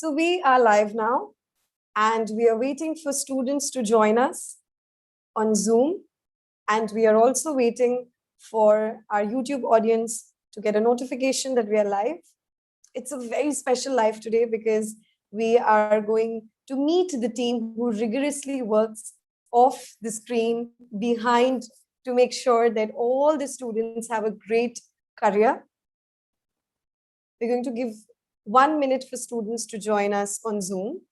So we are live now, and we are waiting for students to join us on Zoom. And we are also waiting for our YouTube audience to get a notification that we are live. It's a very special live today because we are going to meet the team who rigorously works off the screen behind to make sure that all the students have a great career. We're going to give 1 minute for students to join us on Zoom.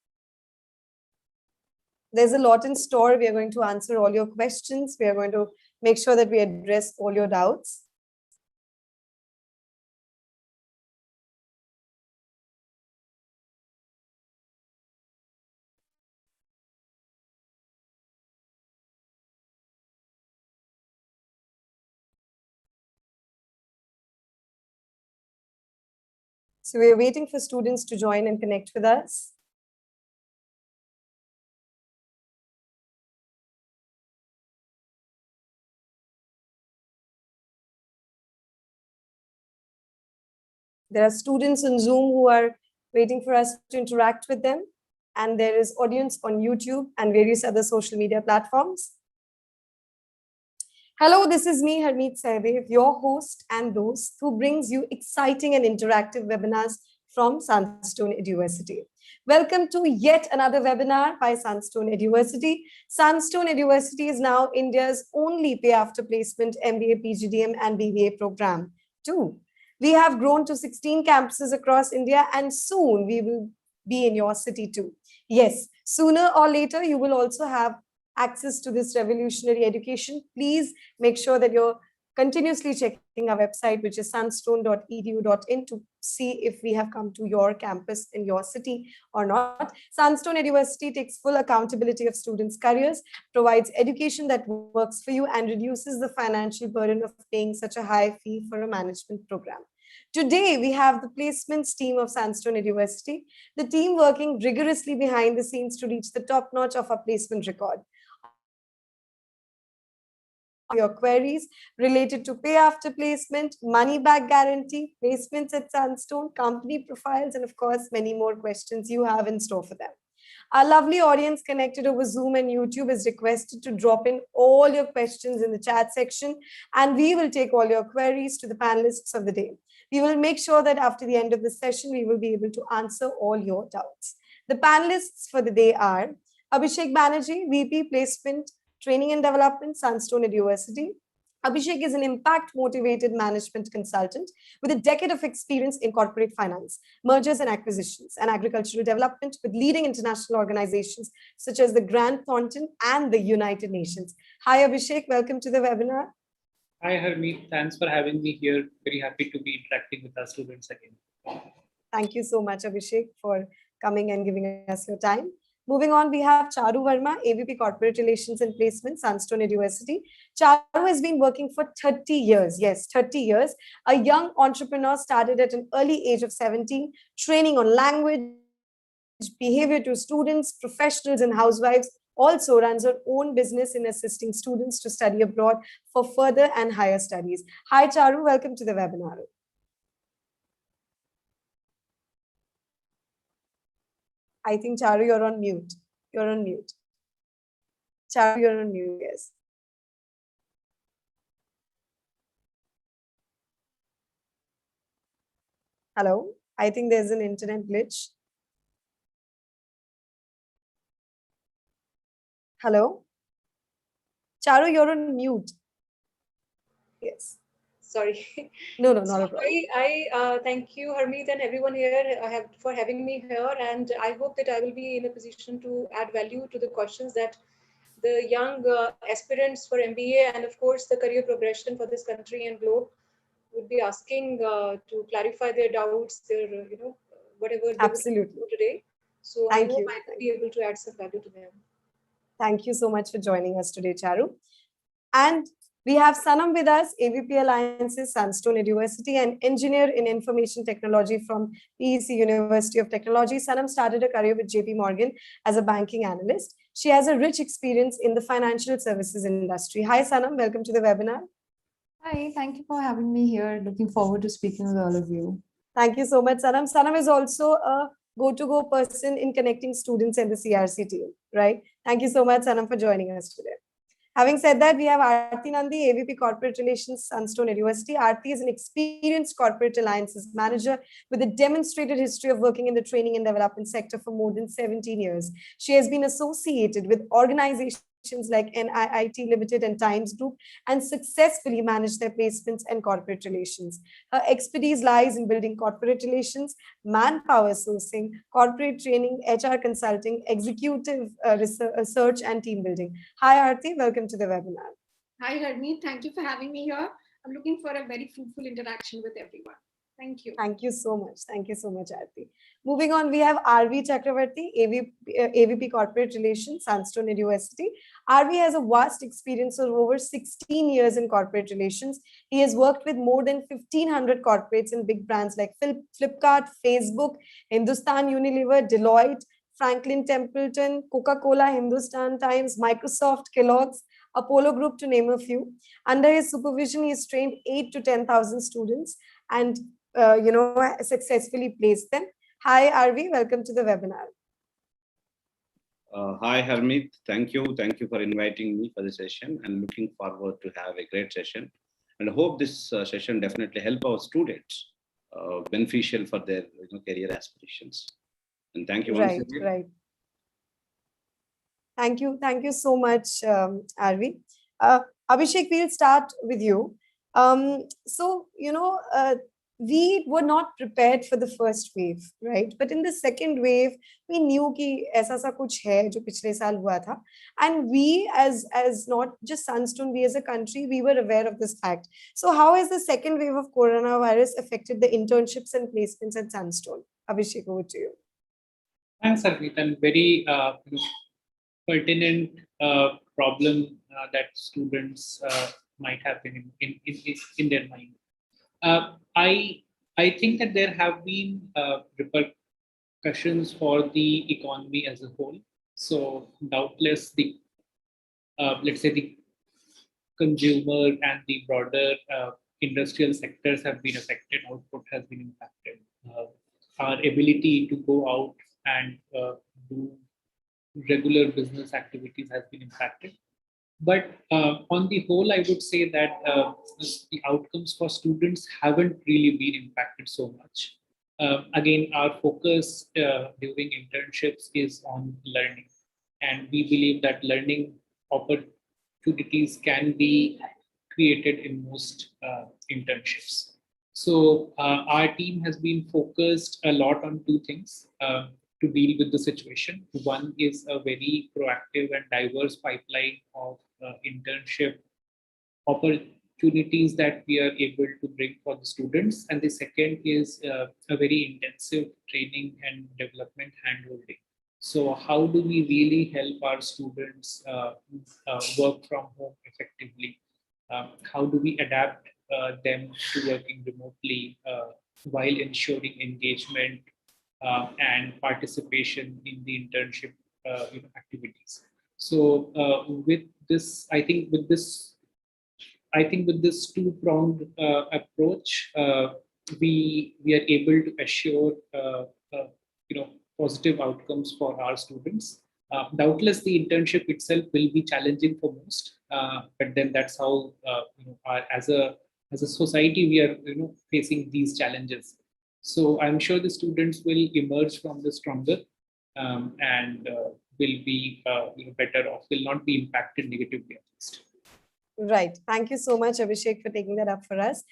There's a lot in store. We are going to answer all your questions. We are going to make sure that we address all your doubts. So we're waiting for students to join and connect with us. There are students on Zoom who are waiting for us to interact with them. And there is audience on YouTube and various other social media platforms. Hello, this is me, Harmeet Saidev, your host and host who brings you exciting and interactive webinars from Sunstone Eduversity. Welcome to yet another webinar by Sunstone Eduversity. Sunstone Eduversity is now India's only pay after placement MBA, PGDM and BBA program too. We have grown to 16 campuses across India, and soon we will be in your city too. Yes, sooner or later, you will also have access to this revolutionary education. Please make sure that you're continuously checking our website, which is sunstone.edu.in, to see if we have come to your campus in your city or not. Sunstone University takes full accountability of students' careers, provides education that works for you, and reduces the financial burden of paying such a high fee for a management program. Today, we have the placements team of Sunstone University, the team working rigorously behind the scenes to reach the top notch of our placement record. Your queries related to pay after placement, money back guarantee, placements at Sunstone, company profiles, and of course, many more questions you have in store for them. Our lovely audience connected over Zoom and YouTube is requested to drop in all your questions in the chat section, and we will take all your queries to the panelists of the day. We will make sure that after the end of the session, we will be able to answer all your doubts. The panelists for the day are Abhishek Banerjee, VP Placement, Training and Development, Sunstone Eduversity. Abhishek is an impact-motivated management consultant with a decade of experience in corporate finance, mergers and acquisitions, and agricultural development with leading international organizations such as the Grant Thornton and the United Nations. Hi, Abhishek. Welcome to the webinar. Hi, Harmeet. Thanks for having me here. Very happy to be interacting with our students again. Thank you so much, Abhishek, for coming and giving us your time. Moving on, we have Charu Varma, AVP Corporate Relations and Placement, Sunstone Eduversity. Charu has been working for 30 years. Yes, 30 years. A young entrepreneur started at an early age of 17, training on language, behavior to students, professionals, and housewives. Also runs her own business in assisting students to study abroad for further and higher studies. Hi, Charu. Welcome to the webinar. I think, Charu, you're on mute. You're on mute. Charu, you're on mute, yes. Hello? I think there's an internet glitch. Hello? Charu, you're on mute. Yes. Sorry. No, not a problem. I thank you, Harmeet, and everyone here for having me here. And I hope that I will be in a position to add value to the questions that the young aspirants for MBA and, of course, the career progression for this country and globe would be asking to clarify their doubts, their, whatever they would do today. So I hope I will be able to add some value to them. Thank you so much for joining us today, Charu. And we have Sanam with us, AVP Alliances, Sunstone Eduversity, and engineer in information technology from PEC University of Technology. Sanam started a career with JP Morgan as a banking analyst. She has a rich experience in the financial services industry. Hi, Sanam. Welcome to the webinar. Hi, thank you for having me here. Looking forward to speaking with all of you. Thank you so much, Sanam. Sanam is also a go-to-go person in connecting students and the CRC team, right? Thank you so much, Sanam, for joining us today. Having said that, we have Aarti Nandi, AVP Corporate Relations, Sunstone University. Aarti is an experienced corporate alliances manager with a demonstrated history of working in the training and development sector for more than 17 years. She has been associated with organizations like NIIT Limited and Times Group and successfully managed their placements and corporate relations. Her expertise lies in building corporate relations, manpower sourcing, corporate training, HR consulting, executive research, and team building. Hi, Aarti. Welcome to the webinar. Hi, Harmeet. Thank you for having me here. I'm looking for a very fruitful interaction with everyone. Thank you. Thank you so much. Thank you so much, Aarti. Moving on, we have RV Chakravarti, AVP Corporate Relations, Sunstone University. RV has a vast experience of over 16 years in corporate relations. He has worked with more than 1,500 corporates in big brands like Flipkart, Facebook, Hindustan Unilever, Deloitte, Franklin Templeton, Coca-Cola, Hindustan Times, Microsoft, Kellogg's, Apollo Group, to name a few. Under his supervision, he has trained 8 to 10,000 students and successfully placed them. Hi, Arvi. Welcome to the webinar. Hi, Harmeet. Thank you. Thank you for inviting me for the session and looking forward to have a great session. And I hope this session definitely help our students beneficial for their career aspirations. And thank you once again. Right. Thank you so much, Arvi. Abhishek, we'll start with you. We were not prepared for the first wave, right? But in the second wave, we knew कि ऐसा सा कुछ है जो पिछले साल हुआ था, and we as not just Sunstone, we as a country, we were aware of this fact. So how has the second wave of coronavirus affected the internships and placements at Sunstone? Abhishek, over to you. Thanks, Harmeet, and very pertinent problem that students might have been in their mind. I think that there have been repercussions for the economy as a whole. So doubtless the let's say the consumer and the broader industrial sectors have been affected. Output has been impacted. Our ability to go out and do regular business activities has been impacted. But on the whole, I would say that the outcomes for students haven't really been impacted so much. Again, our focus during internships is on learning. And we believe that learning opportunities can be created in most internships. So our team has been focused a lot on two things to deal with the situation. One is a very proactive and diverse pipeline of internship opportunities that we are able to bring for the students. And the second is a very intensive training and development handholding. So how do we really help our students work from home effectively? How do we adapt them to working remotely while ensuring engagement and participation in the internship activities? So with this, I think with this two-pronged approach, we are able to assure positive outcomes for our students. Doubtless, the internship itself will be challenging for most, but then that's how as a society we are facing these challenges. So I'm sure the students will emerge from this stronger and will be better off, will not be impacted negatively at least. Right. Thank you so much, Abhishek, for taking that up for us.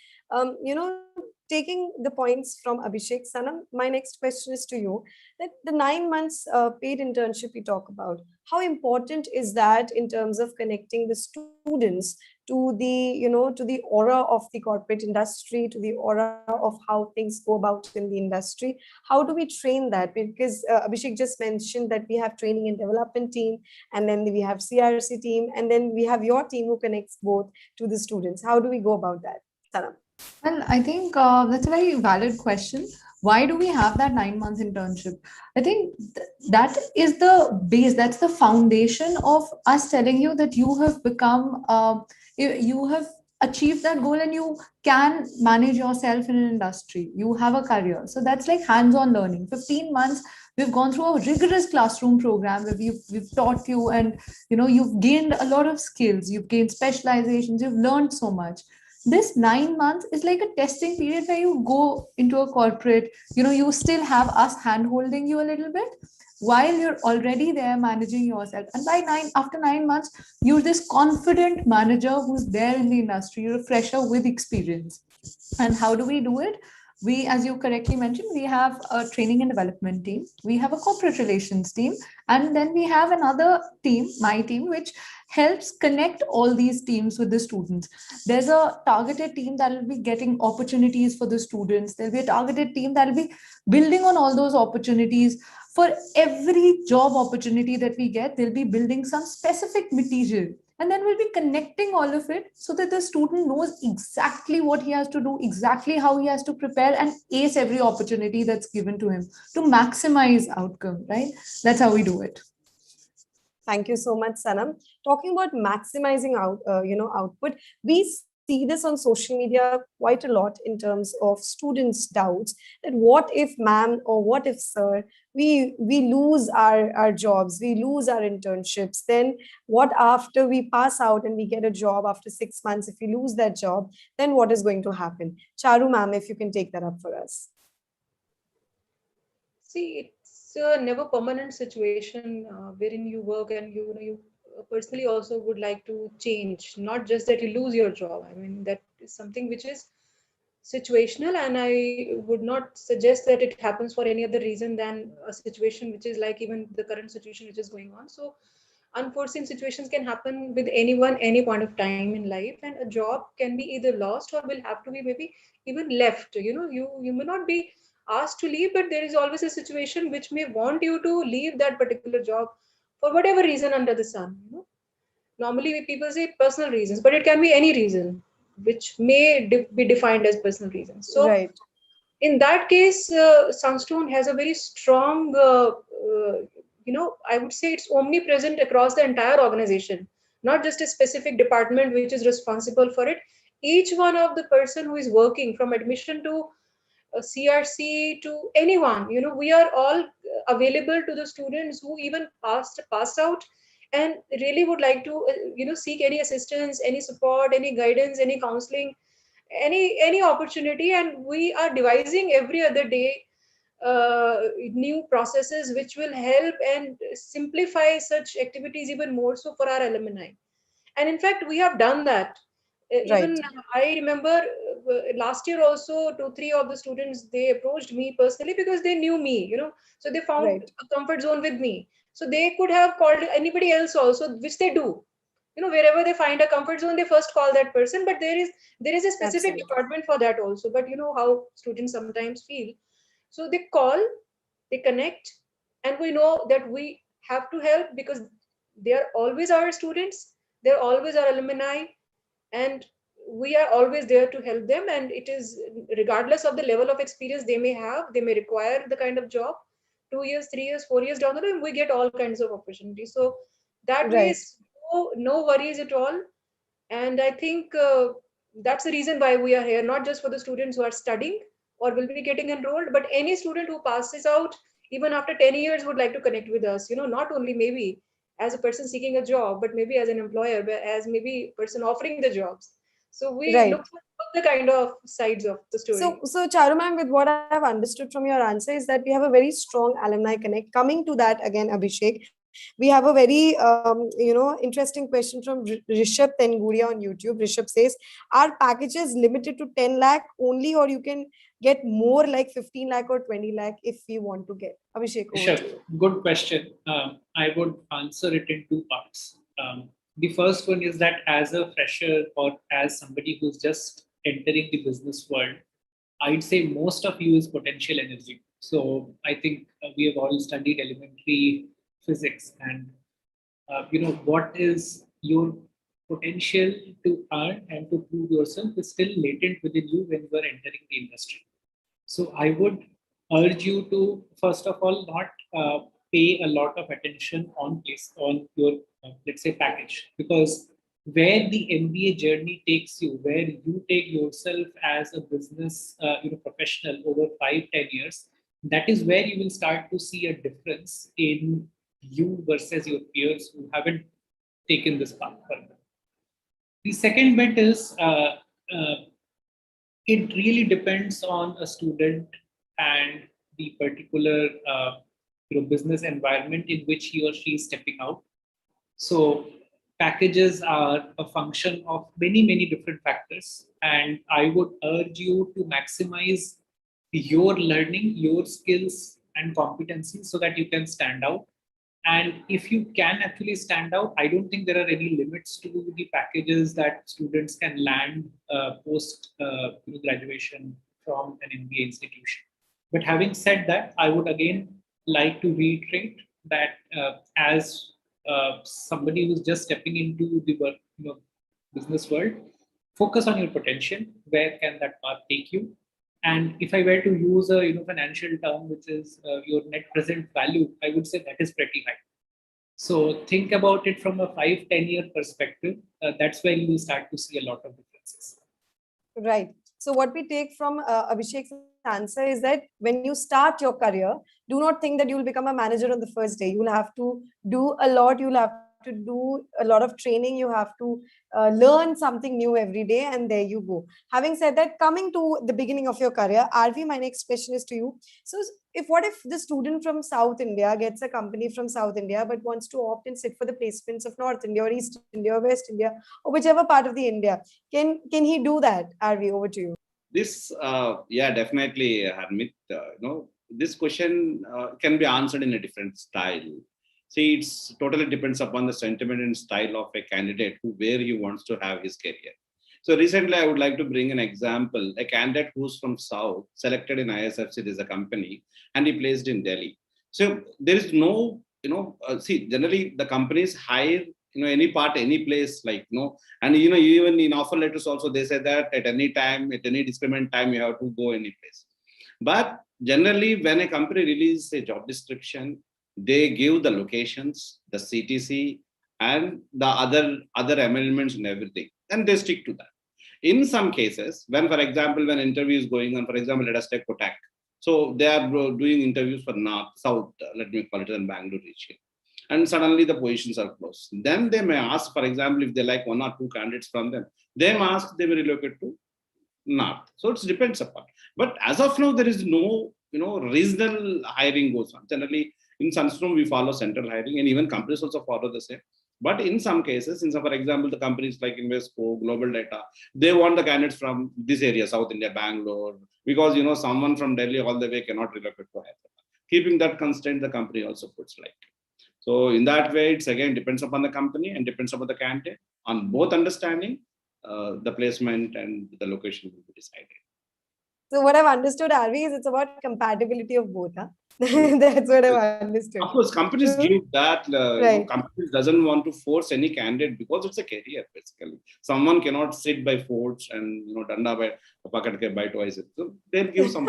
Taking the points from Abhishek, Sanam, my next question is to you. That the 9 months paid internship we talk about, how important is that in terms of connecting the students to the to the aura of the corporate industry, to the aura of how things go about in the industry? How do we train that? Because Abhishek just mentioned that we have training and development team, and then we have CRC team, and then we have your team who connects both to the students. How do we go about that, Sanam? Well, I think that's a very valid question. Why do we have that 9 months internship? I think that is the base, that's the foundation of us telling you that you have become, you have achieved that goal and you can manage yourself in an industry. You have a career. So that's like hands-on learning. 15 months We've gone through a rigorous classroom program where we've taught you, and you've gained a lot of skills, you've gained specializations, you've learned so much. This 9 months is like a testing period where you go into a corporate, you still have us hand holding you a little bit while you're already there managing yourself. And after 9 months, you're this confident manager who's there in the industry. You're a fresher with experience. And how do we do it? We, as you correctly mentioned, we have a training and development team, we have a corporate relations team, and then we have another team, my team, which helps connect all these teams with the students. There's a targeted team that will be getting opportunities for the students. There'll be a targeted team that will be building on all those opportunities. For every job opportunity that we get, they'll be building some specific material, and then we'll be connecting all of it so that the student knows exactly what he has to do, exactly how he has to prepare and ace every opportunity that's given to him to maximize outcome, right? That's how we do it. Thank you so much, Sanam. Talking about maximizing output, we see this on social media quite a lot in terms of students' doubts that what if ma'am or what if sir, we lose our jobs, we lose our internships. Then what after we pass out and we get a job after 6 months? If we lose that job, then what is going to happen? Charu ma'am, if you can take that up for us. See, it's a never permanent situation wherein you work, and you personally also would like to change. Not just that you lose your job. I mean, that is something which is situational, and I would not suggest that it happens for any other reason than a situation which is like even the current situation which is going on. So unforeseen situations can happen with anyone any point of time in life, and a job can be either lost or will have to be maybe even left. You may not be asked to leave, but there is always a situation which may want you to leave that particular job for whatever reason under the sun. Normally people say personal reasons, but it can be any reason which may be defined as personal reasons. So Right. in that case, Sunstone has a very strong, I would say it's omnipresent across the entire organization, not just a specific department which is responsible for it. Each one of the person who is working from admission to CRC to anyone, we are all available to the students who even passed out and really would like to, seek any assistance, any support, any guidance, any counseling, any opportunity. And we are devising every other day new processes which will help and simplify such activities even more so for our alumni. And in fact, we have done that. Right. Even I remember last year also, 2 3 of the students, they approached me personally because they knew me, so they found Right. a comfort zone with me. So they could have called anybody else also, which they do. Wherever they find a comfort zone, they first call that person. But there is a specific Absolutely. department for that also. But you know how students sometimes feel. So they call, they connect, and we know that we have to help because they are always our students, they're always our alumni, and we are always there to help them. And it is regardless of the level of experience they may have, they may require the kind of job. 2 years, 3 years, 4 years down the line, we get all kinds of opportunities. So that way Right. is no worries at all. And I think that's the reason why we are here, not just for the students who are studying or will be getting enrolled, but any student who passes out even after 10 years would like to connect with us, not only maybe as a person seeking a job, but maybe as an employer, but as maybe a person offering the jobs. So we Right. look for both the kind of sides of the So, story. so Charu ma'am, with what I've understood from your answer is that we have a very strong alumni connect. Coming to that again, Abhishek, we have a very interesting question from Rishabh Tenguria on YouTube. Rishabh says, "Are packages limited to 10 lakh only, or you can get more like 15 lakh or 20 lakh if we want to get?" Abhishek, over Sure, to you. good question. I would answer it in two parts. The first one is that as a fresher or as somebody who's just entering the business world, I'd say most of you is potential energy. So I think we have all studied elementary physics, and what is your potential to earn and to prove yourself is still latent within you when you are entering the industry. So I would urge you to first of all not pay a lot of attention on your let's say package, because where the MBA journey takes you, where you take yourself as a business professional over 5-10 years, that is where you will start to see a difference in you versus your peers who haven't taken this path further. The second bit is it really depends on a student and the particular business environment in which he or she is stepping out. So packages are a function of many different factors, and I would urge you to maximize your learning, your skills and competencies so that you can stand out. And if you can actually stand out, I don't think there are any limits to the packages that students can land post graduation from an MBA institution. But having said that, I would again like to reiterate that as somebody who's just stepping into the work, business world, focus on your potential. Where can that path take you? And if I were to use a financial term, which is your net present value, I would say that is pretty high. So think about it from a 5-10 year perspective. That's where you will start to see a lot of differences. Right. So what we take from Abhishek's answer is that when you start your career, do not think that you will become a manager on the first day. You will have to do a lot. You will have to do a lot of training. You have to learn something new every day, and there you go. Having said that, coming to the beginning of your career, RV, my next question is to you. So what if the student from South India gets a company from South India but wants to opt and sit for the placements of North India or East India or West India or whichever part of the India? Can he do that? RV, over to you. This, yeah, definitely, Harmit. This question can be answered in a different style. See, it's totally depends upon the sentiment and style of a candidate where he wants to have his career. So recently, I would like to bring an example. A candidate who's from South, selected in ISFC, there's a company, and he placed in Delhi. So there is no, see, generally the companies hire, any part, any place, like, and, even in offer letters also, they say that at any time, at any discriminant time, you have to go any place. But generally, when a company releases a job description, they give the locations, the CTC, and the other amendments and everything, and they stick to that. In some cases, when, for example, when interview is going on, for example, let us take Kotak. So they are doing interviews for North, South, let me call it, in Bangalore region. And suddenly the positions are closed. Then they may ask, for example, if they like 1 or 2 candidates from them, they may ask, they will relocate to North. So it depends upon. But as of now, there is no, regional hiring goes on. Generally, in Sunstone, we follow central hiring, and even companies also follow the same. But in some cases, for example, the companies like Invesco, Global Data, they want the candidates from this area, South India, Bangalore, because, someone from Delhi all the way cannot relocate to Hyderabad. Keeping that constraint, the company also puts like. So in that way, it's again depends upon the company and depends upon the candidate. On both understanding, the placement and the location will be decided. So what I've understood, RV, is it's about compatibility of both. Huh? That's what I've understood. Of course, companies give that. Right. Companies doesn't want to force any candidate because it's a career, basically. Someone cannot sit by force and, danda by twice. So they'll give some.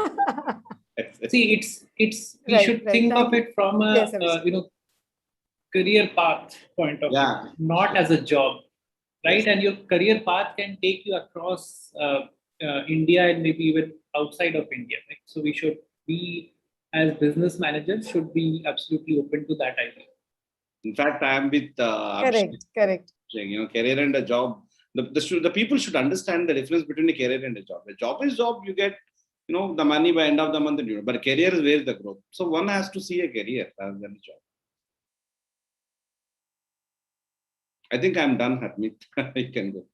See, we should think of it from a, career path point of view, not as a job, right? And your career path can take you across India and maybe even outside of India, right? So we should be, as business managers, should be absolutely open to that idea. In fact, I am with correct. Career and a job. The people should understand the difference between a career and a job. A job is job, you get the money by end of the month, but a career is where the growth. So one has to see a career rather than a job. I think I'm done, Harmit. You can go.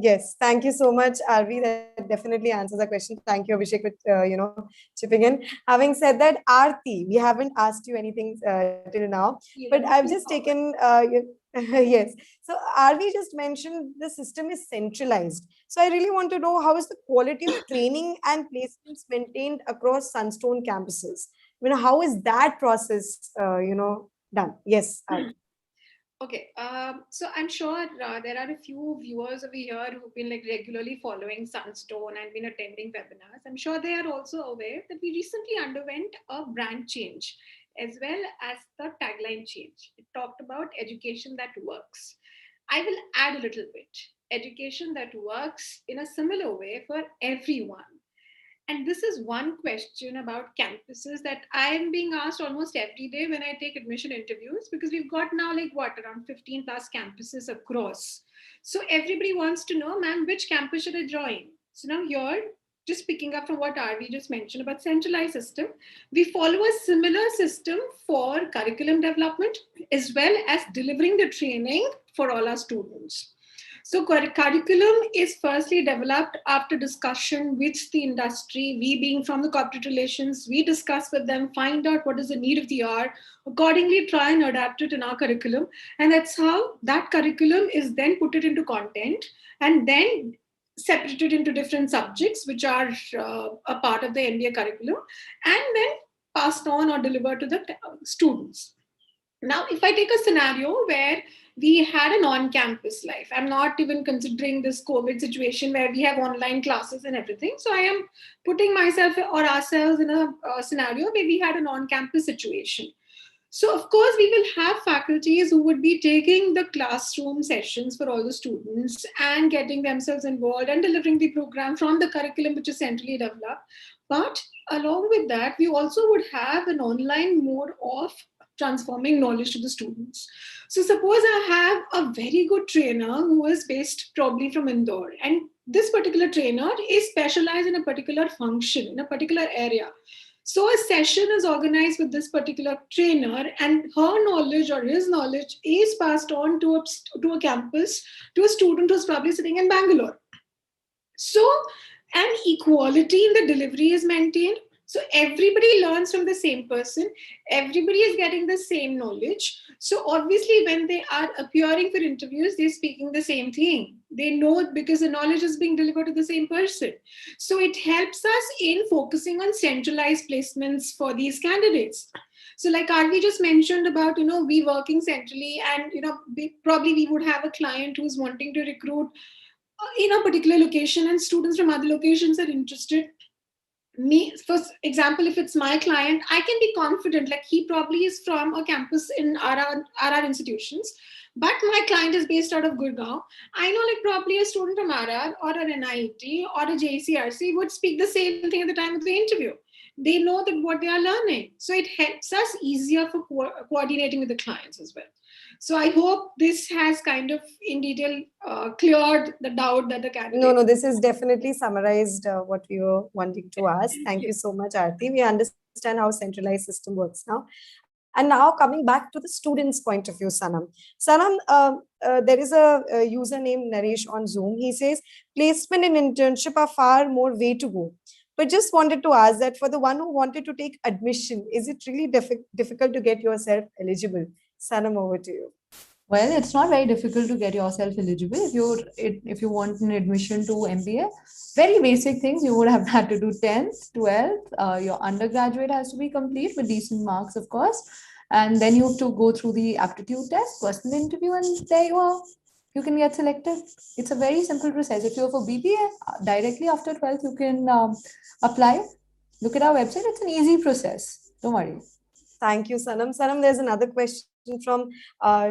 Yes, thank you so much, RV. That definitely answers the question. Thank you, Abhishek, with chipping in. Having said that, Aarti, we haven't asked you anything till now, but I've just taken yes. So RV just mentioned the system is centralized. So I really want to know, how is the quality of training and placements maintained across Sunstone campuses? How is that process done? Yes, RV. Okay, so I'm sure there are a few viewers over here who've been regularly following Sunstone and been attending webinars. I'm sure they are also aware that we recently underwent a brand change as well as the tagline change. It talked about education that works. I will add a little bit, education that works in a similar way for everyone. And this is one question about campuses that I am being asked almost every day when I take admission interviews, because we've got now like what, around 15 plus campuses across. So everybody wants to know, ma'am, which campus should I join? So now here, just picking up from what RV just mentioned about centralized system, we follow a similar system for curriculum development as well as delivering the training for all our students. So curriculum is firstly developed after discussion with the industry. We being from the corporate relations, we discuss with them, find out what is the need of the hour, accordingly try and adapt it in our curriculum. And that's how that curriculum is then put it into content and then separated into different subjects, which are a part of the MBA curriculum, and then passed on or delivered to the students. Now, if I take a scenario where we had an on-campus life, I'm not even considering this COVID situation where we have online classes and everything. So I am putting myself or ourselves in a scenario where we had an on-campus situation. So of course, we will have faculties who would be taking the classroom sessions for all the students and getting themselves involved and delivering the program from the curriculum which is centrally developed. But along with that, we also would have an online mode of transforming knowledge to the students. So suppose I have a very good trainer who is based probably from Indore, and this particular trainer is specialized in a particular function, in a particular area. So a session is organized with this particular trainer, and her knowledge or his knowledge is passed on to a campus, to a student who's probably sitting in Bangalore. So an equality in the delivery is maintained. So everybody learns from the same person. Everybody is getting the same knowledge. So obviously when they are appearing for interviews, they're speaking the same thing. They know it because the knowledge is being delivered to the same person. So it helps us in focusing on centralized placements for these candidates. So like Arvi just mentioned about, we working centrally, and, probably we would have a client who's wanting to recruit in a particular location and students from other locations are interested. Me, for example, if it's my client, I can be confident, like he probably is from a campus in RR institutions, but my client is based out of Gurgaon. I know like probably a student from RR or an NIT or a JCRC would speak the same thing at the time of the interview. They know that what they are learning. So it helps us easier for coordinating with the clients as well. So I hope this has kind of in detail cleared the doubt that the candidate. No, this is definitely summarized what we were wanting to ask. Thank you so much, Aarti. We understand how centralized system works now. And now coming back to the student's point of view, Sanam. Sanam, there is a user named Naresh on Zoom. He says, placement and internship are far more way to go. But just wanted to ask that for the one who wanted to take admission, is it really difficult to get yourself eligible? Sanam, over to you. Well, it's not very difficult to get yourself eligible. If you want an admission to MBA, very basic things. You would have had to do 10th, 12th. Your undergraduate has to be complete with decent marks, of course. And then you have to go through the aptitude test, personal interview, and there you are. You can get selected. It's a very simple process. If you're for BBA, directly after 12th, you can apply. Look at our website. It's an easy process. Don't worry. Thank you, Sanam. Sanam, there's another question from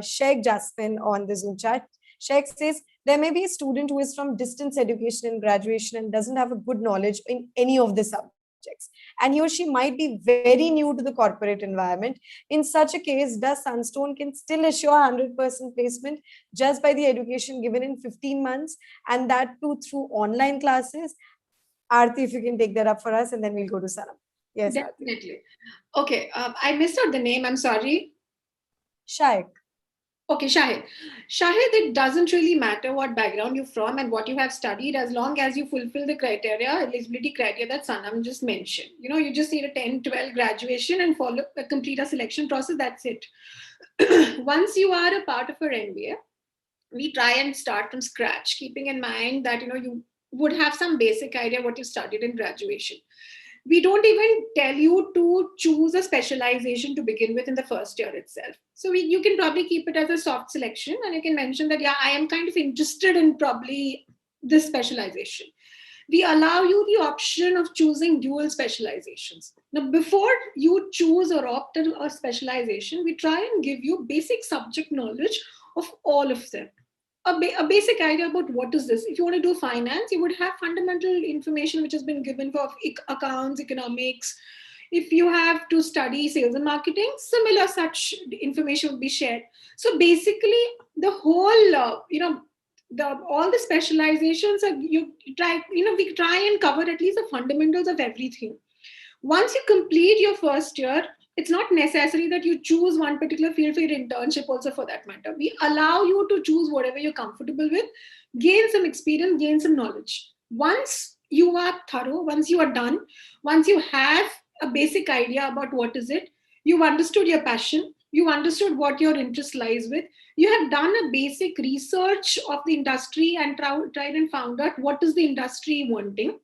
Sheikh Jasmine on the Zoom chat. Sheikh says, there may be a student who is from distance education and graduation and doesn't have a good knowledge in any of the subjects. And he or she might be very new to the corporate environment. In such a case, does Sunstone can still assure 100% placement just by the education given in 15 months, and that too through online classes? Aarti, if you can take that up for us, and then we'll go to Sanam. Yes, definitely. Aarti. Okay, I missed out the name. I'm sorry. Shaikh. Okay, Shahid. Shahid, it doesn't really matter what background you're from and what you have studied, as long as you fulfill the criteria, eligibility criteria that Sanam just mentioned. You just need a 10, 12 graduation and complete a selection process. That's it. Once you are a part of our MBA, we try and start from scratch, keeping in mind that, you would have some basic idea what you studied in graduation. We don't even tell you to choose a specialization to begin with in the first year itself. So you can probably keep it as a soft selection, and you can mention that, yeah, I am kind of interested in probably this specialization. We allow you the option of choosing dual specializations. Now, before you choose or opt in a specialization, we try and give you basic subject knowledge of all of them. a basic idea about what is this. If you want to do finance, you would have fundamental information which has been given for accounts, economics. If you have to study sales and marketing, similar such information would be shared. So basically, the whole, all the specializations are, we try and cover at least the fundamentals of everything. Once you complete your first year, it's not necessary that you choose one particular field for your internship also, for that matter. We allow you to choose whatever you're comfortable with, gain some experience, gain some knowledge. Once you are thorough, once you are done, once you have a basic idea about what is it, you've understood your passion, you've understood what your interest lies with, you have done a basic research of the industry and tried and found out what is the industry wanting,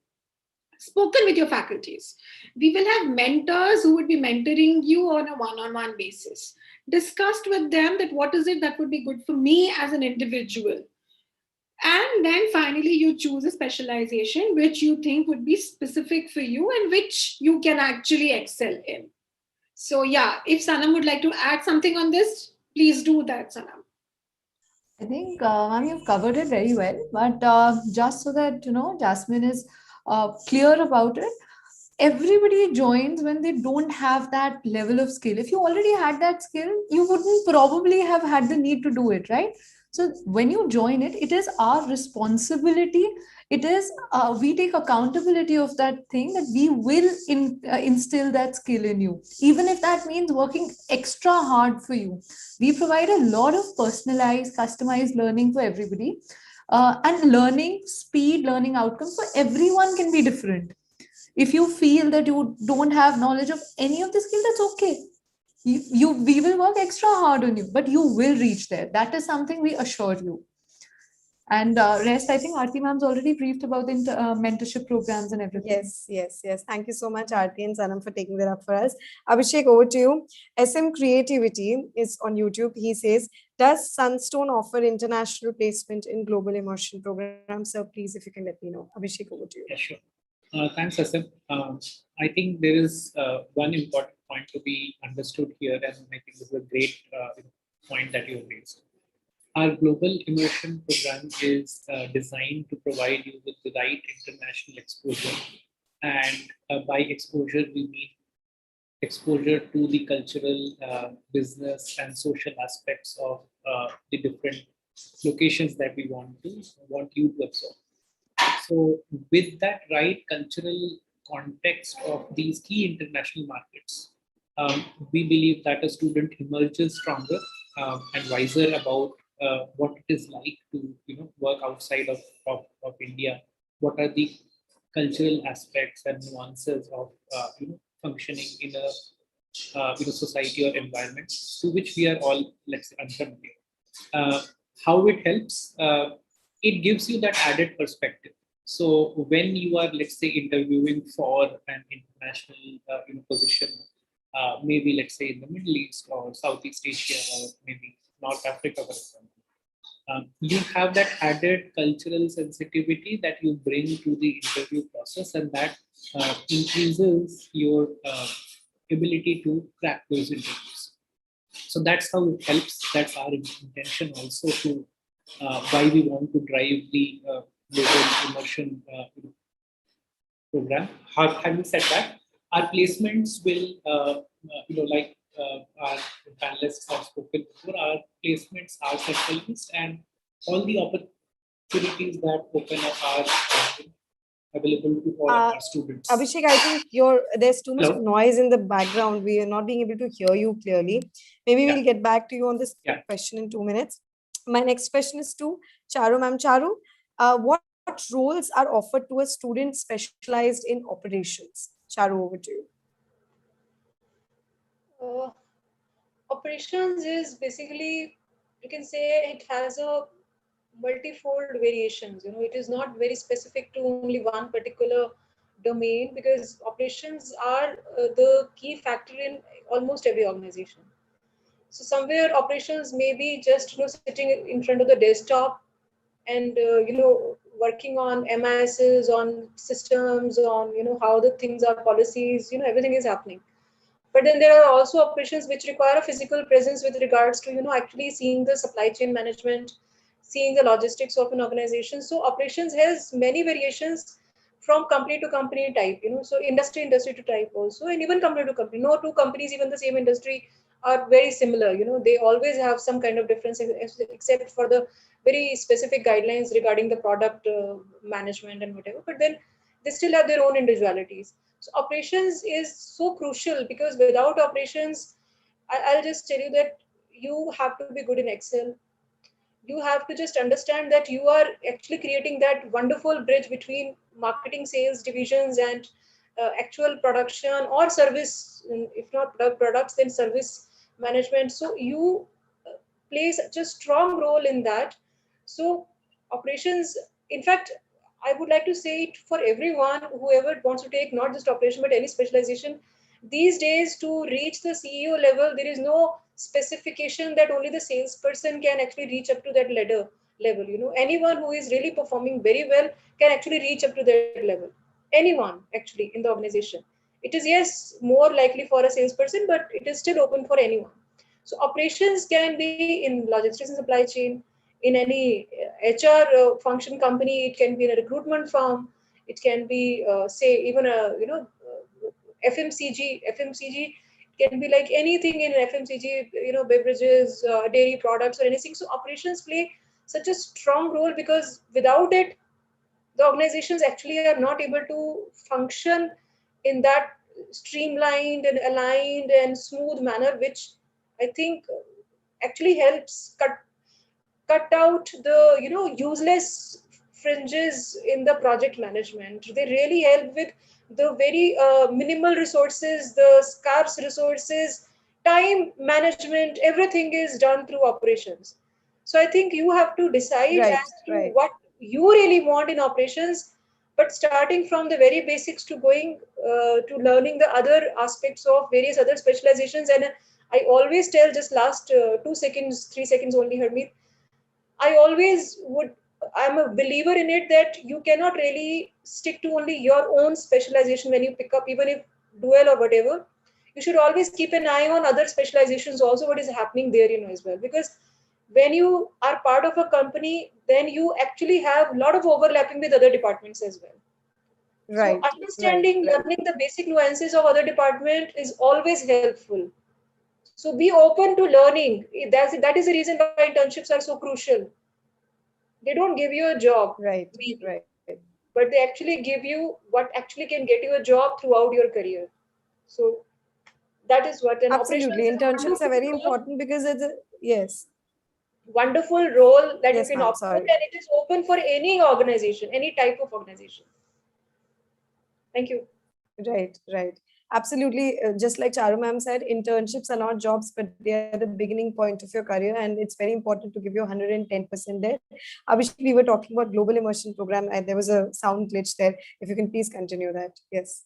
spoken with your faculties. We will have mentors who would be mentoring you on a one-on-one basis. Discussed with them that what is it that would be good for me as an individual. And then finally, you choose a specialization which you think would be specific for you and which you can actually excel in. So yeah, if Sanam would like to add something on this, please do that, Sanam. I think, ma'am, you've covered it very well. But just so that, Jasmine is clear about it, everybody joins when they don't have that level of skill. If you already had that skill, you wouldn't probably have had the need to do it, right? So when you join it, it is our responsibility. It is, we take accountability of that thing, that we will instill that skill in you, even if that means working extra hard for you. We provide a lot of personalized, customized learning for everybody. And learning speed, learning outcomes for everyone can be different. If you feel that you don't have knowledge of any of the skill, that's okay. We will work extra hard on you, but you will reach there. That is something we assure you. And rest, I think Aarti ma'am's already briefed about the mentorship programs and everything. Yes. Thank you so much, Aarti and Sanam, for taking that up for us. Abhishek, over to you. SM Creativity is on YouTube. He says, does Sunstone offer international placement in global immersion programs? Sir, please, if you can let me know. Abhishek, over to you. Yeah, sure. Thanks, SM. I think there is one important point to be understood here, and I think this is a great point that you raised. Our global immersion program is designed to provide you with the right international exposure. And by exposure, we mean exposure to the cultural, business, and social aspects of the different locations that we want you to absorb. So, with that right cultural context of these key international markets, we believe that a student emerges stronger and wiser about what it is like to work outside of India. What are the cultural aspects and nuances of functioning in a society or environment to which we are all, let's say, unfamiliar. How it helps? It gives you that added perspective. So when you are, let's say, interviewing for an international position, maybe let's say in the Middle East or Southeast Asia or maybe North Africa, for example, you have that added cultural sensitivity that you bring to the interview process, and that increases your ability to crack those interviews. So that's how it helps. That's our intention also to why we want to drive the global immersion program. Having said that, our placements will, like our panelists have spoken before, our placements are centralized, and all the opportunities that open up are available to all of our students. Abhishek, I think there's too much noise in the background. We are not being able to hear you clearly. Maybe we'll get back to you on this question in 2 minutes. My next question is to Charu. Ma'am, Charu, what roles are offered to a student specialized in operations? Charu, over to you. Operations is basically, you can say it has a multifold variations. It is not very specific to only one particular domain, because operations are the key factor in almost every organization. So somewhere operations may be just sitting in front of the desktop and working on MISs, on systems, on how the things are, policies, everything is happening. But then there are also operations which require a physical presence with regards to actually seeing the supply chain management, seeing the logistics of an organization. So operations has many variations from company to company type, so industry to type also, and even company to company. No two companies, even the same industry, are very similar. They always have some kind of difference, except for the very specific guidelines regarding the product management and whatever. But then they still have their own individualities. So operations is so crucial, because without operations, I'll just tell you that you have to be good in Excel. You have to just understand that you are actually creating that wonderful bridge between marketing, sales divisions, and actual production or service. If not products, then service management. So you play such a strong role in that. So operations, in fact, I would like to say it for everyone, whoever wants to take not just operation but any specialization. These days, to reach the CEO level, there is no specification that only the salesperson can actually reach up to that ladder level. Anyone who is really performing very well can actually reach up to that level. Anyone actually in the organization. It is, yes, more likely for a salesperson, but it is still open for anyone. So operations can be in logistics and supply chain, in any HR function company. It can be in a recruitment firm. It can be, say, even a FMCG. FMCG can be like anything in FMCG, beverages, dairy products, or anything. So operations play such a strong role, because without it, the organizations actually are not able to function in that streamlined and aligned and smooth manner, which I think actually helps cut out the useless fringes in the project management. They really help with the very minimal resources, the scarce resources, time management. Everything is done through operations. So I think you have to decide Right, as to right. what you really want in operations, but starting from the very basics to going to learning the other aspects of various other specializations. And I always tell, just last 2 seconds, 3 seconds only, Harmeet, I always would, I'm a believer in it, that you cannot really stick to only your own specialization when you pick up, even if dual or whatever. You should always keep an eye on other specializations also, what is happening there, as well. Because when you are part of a company, then you actually have a lot of overlapping with other departments as well. So Right, right, understanding, right. learning the basic nuances of other department is always helpful. So be open to learning. That is the reason why internships are so crucial. They don't give you a job, Right, maybe, right. but they actually give you what actually can get you a job throughout your career. So that is what an Absolutely. operations is a Internships are wonderful very role, important because it's yes. wonderful role that you Yes, can ma'am. opt for, Sorry. and it is open for any organization, any type of organization. Thank you. Right, right. Absolutely. Just like Charu ma'am said, internships are not jobs, but they are the beginning point of your career. And it's very important to give you 110% there. Abhishek, we were talking about Global Immersion Program, and there was a sound glitch there. If you can please continue that. Yes.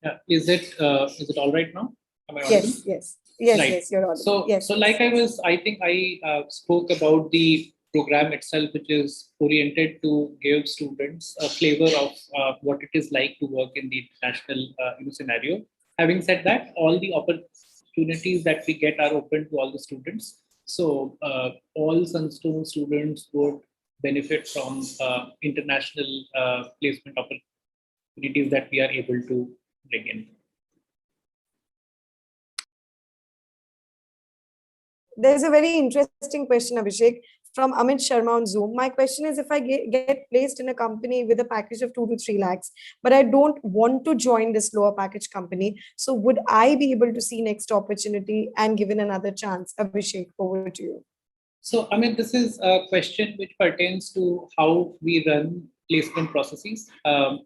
Yeah. Is it all right now? Am I audible? Yes, yes. Yes, Right. yes, you're audible. Yes, So yes, like yes. I think I spoke about the program itself, which is oriented to give students a flavor of what it is like to work in the international scenario. Having said that, all the opportunities that we get are open to all the students. So all Sunstone students would benefit from international placement opportunities that we are able to bring in. There's a very interesting question, Abhishek, from Amit Sharma on Zoom. My question is, if I get placed in a company with a package of 2 to 3 lakhs, but I don't want to join this lower package company, so would I be able to see next opportunity and given another chance? Abhishek, over to you. So, I mean, this is a question which pertains to how we run placement processes.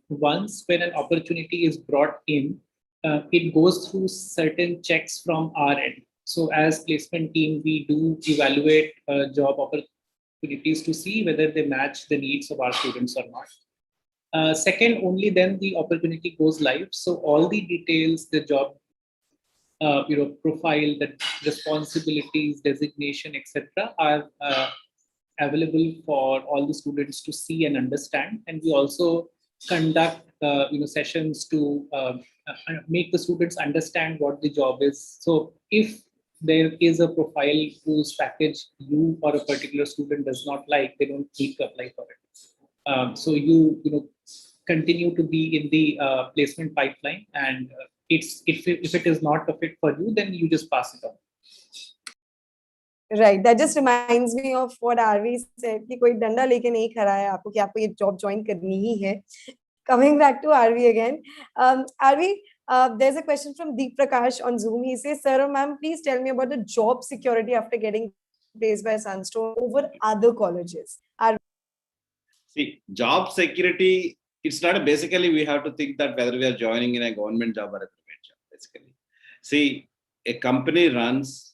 Once when an opportunity is brought in, it goes through certain checks from our end. So, as placement team, we do evaluate job opportunities to see whether they match the needs of our students or not. Second, only then the opportunity goes live. So, all the details, the job profile, the responsibilities, designation, etc., are available for all the students to see and understand. And we also conduct sessions to make the students understand what the job is. So if there is a profile whose package you or a particular student does not like, they don't need to apply for it. So you know continue to be in the placement pipeline, and it's if it is not a fit for you, then you just pass it on. Right. That just reminds me of what Arvi said कि कोई डंडा लेके नहीं खड़ा है आपको कि आपको ये job join करनी ही है. Coming back to Arvi again. Arvi, there's a question from Deep Prakash on Zoom. He says, Sir, ma'am, please tell me about the job security after getting placed by Sunstone over other colleges. See, job security, it's not basically we have to think that whether we are joining in a government job or a private job, basically. See, a company runs,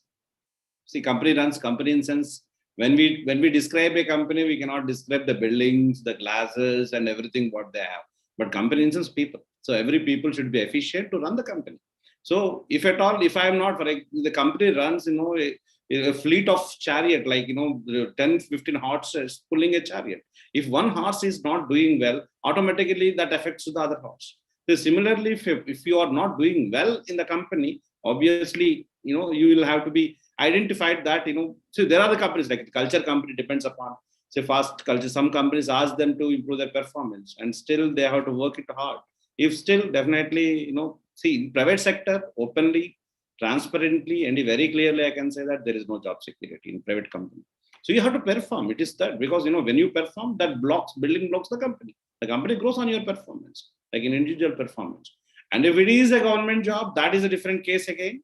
company in sense, when we describe a company, we cannot describe the buildings, the glasses and everything what they have. But company in sense, people. So every people should be efficient to run the company. So if at all, if I am not, the company runs, a fleet of chariot, like, 10, 15 horses pulling a chariot. If one horse is not doing well, automatically that affects the other horse. So similarly, if you are not doing well in the company, obviously, you will have to be identified that, so there are the companies like the culture company depends upon, say, fast culture. Some companies ask them to improve their performance and still they have to work it hard. If still, definitely, see, in private sector, openly, transparently, and very clearly, I can say that there is no job security in private company. So you have to perform. It is that because, when you perform, that building blocks the company. The company grows on your performance, like an individual performance. And if it is a government job, that is a different case again.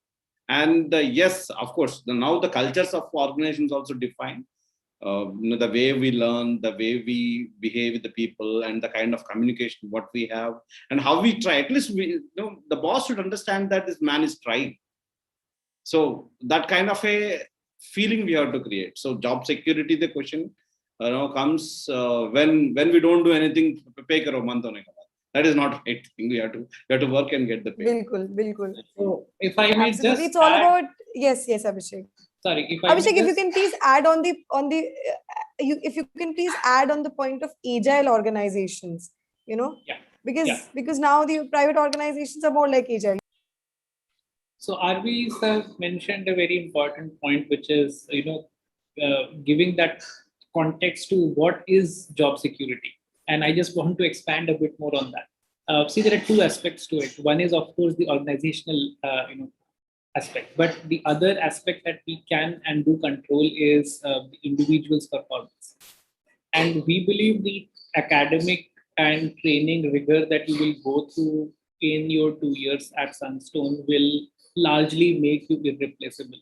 And yes, of course, now the cultures of organizations also define. The way we learn, the way we behave with the people, and the kind of communication what we have, and how we try. At least the boss should understand that this man is trying. So that kind of a feeling we have to create. So job security, the question comes when we don't do anything. Pay karo, month hone ka baad. That is not right thing. We have to work and get the pay. Bilkul. So if I may Absolutely. just It's all add, about yes, Abhishek. sorry, if I may Abhishek, if you just, can please add on the if you can please add on the point of agile organizations, yeah. because now the private organizations are more like agile. So RVs have mentioned a very important point, which is, giving that context to what is job security. And I just want to expand a bit more on that. See, there are two aspects to it. One is, of course, the organizational, aspect, but the other aspect that we can and do control is the individual's performance. And we believe the academic and training rigor that you will go through in your 2 years at Sunstone will largely make you irreplaceable.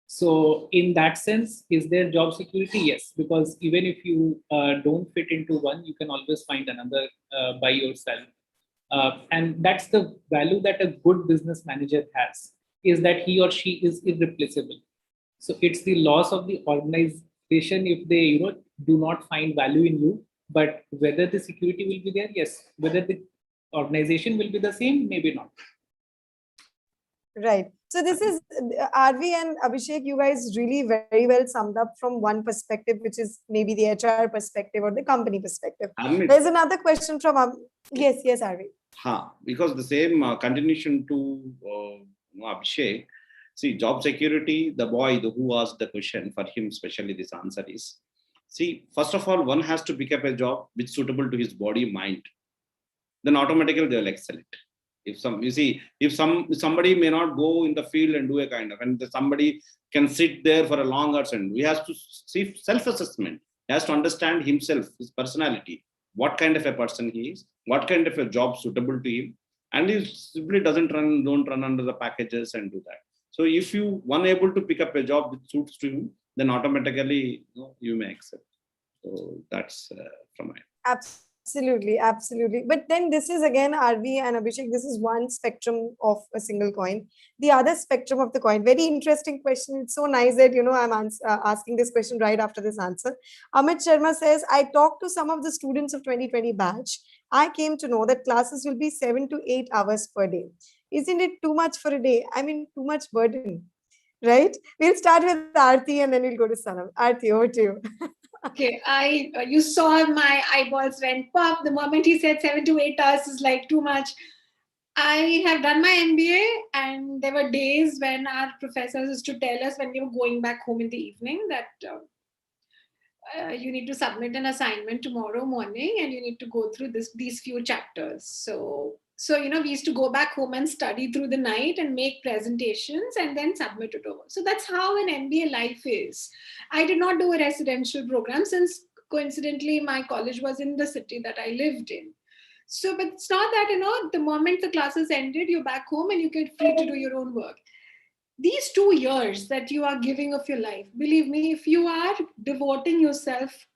So in that sense, is there job security? Yes, because even if you don't fit into one, you can always find another by yourself. And that's the value that a good business manager has, is that he or she is irreplaceable. So it's the loss of the organization if they, do not find value in you. But whether the security will be there, yes. Whether the organization will be the same, maybe not. Right. So this is Arvi and Abhishek, you guys really very well summed up from one perspective, which is maybe the HR perspective or the company perspective. There's another question from yes, Arvi. Because the same continuation to Abhishek. See, job security, the boy who asked the question, for him especially this answer is, see, first of all, one has to pick up a job which is suitable to his body, mind. Then automatically they will excel it. If somebody may not go in the field and do a kind of, and somebody can sit there for a long hours, and we have to see self-assessment. He has to understand himself, his personality, what kind of a person he is, what kind of a job suitable to him, and he simply don't run under the packages and do that. So if you one able to pick up a job that suits to him, then automatically you may accept. So that's from my end. Absolutely. But then this is again, Arvi and Abhishek, this is one spectrum of a single coin. The other spectrum of the coin, very interesting question. It's so nice that, I'm asking this question right after this answer. Amit Sharma says, I talked to some of the students of 2020 batch. I came to know that classes will be 7 to 8 hours per day. Isn't it too much for a day? I mean, too much burden, right? We'll start with Aarti and then we'll go to Sanam. Aarti, over to you. Okay, you saw my eyeballs went pop the moment he said 7 to 8 hours is like too much. I have done my MBA, and there were days when our professors used to tell us when we were going back home in the evening that you need to submit an assignment tomorrow morning, and you need to go through these few chapters. So we used to go back home and study through the night and make presentations and then submit it over. So that's how an MBA life is. I did not do a residential program, since coincidentally my college was in the city that I lived in. So, but it's not that, the moment the classes ended, you're back home and you get free to do your own work. These 2 years that you are giving of your life, believe me, if you are devoting yourself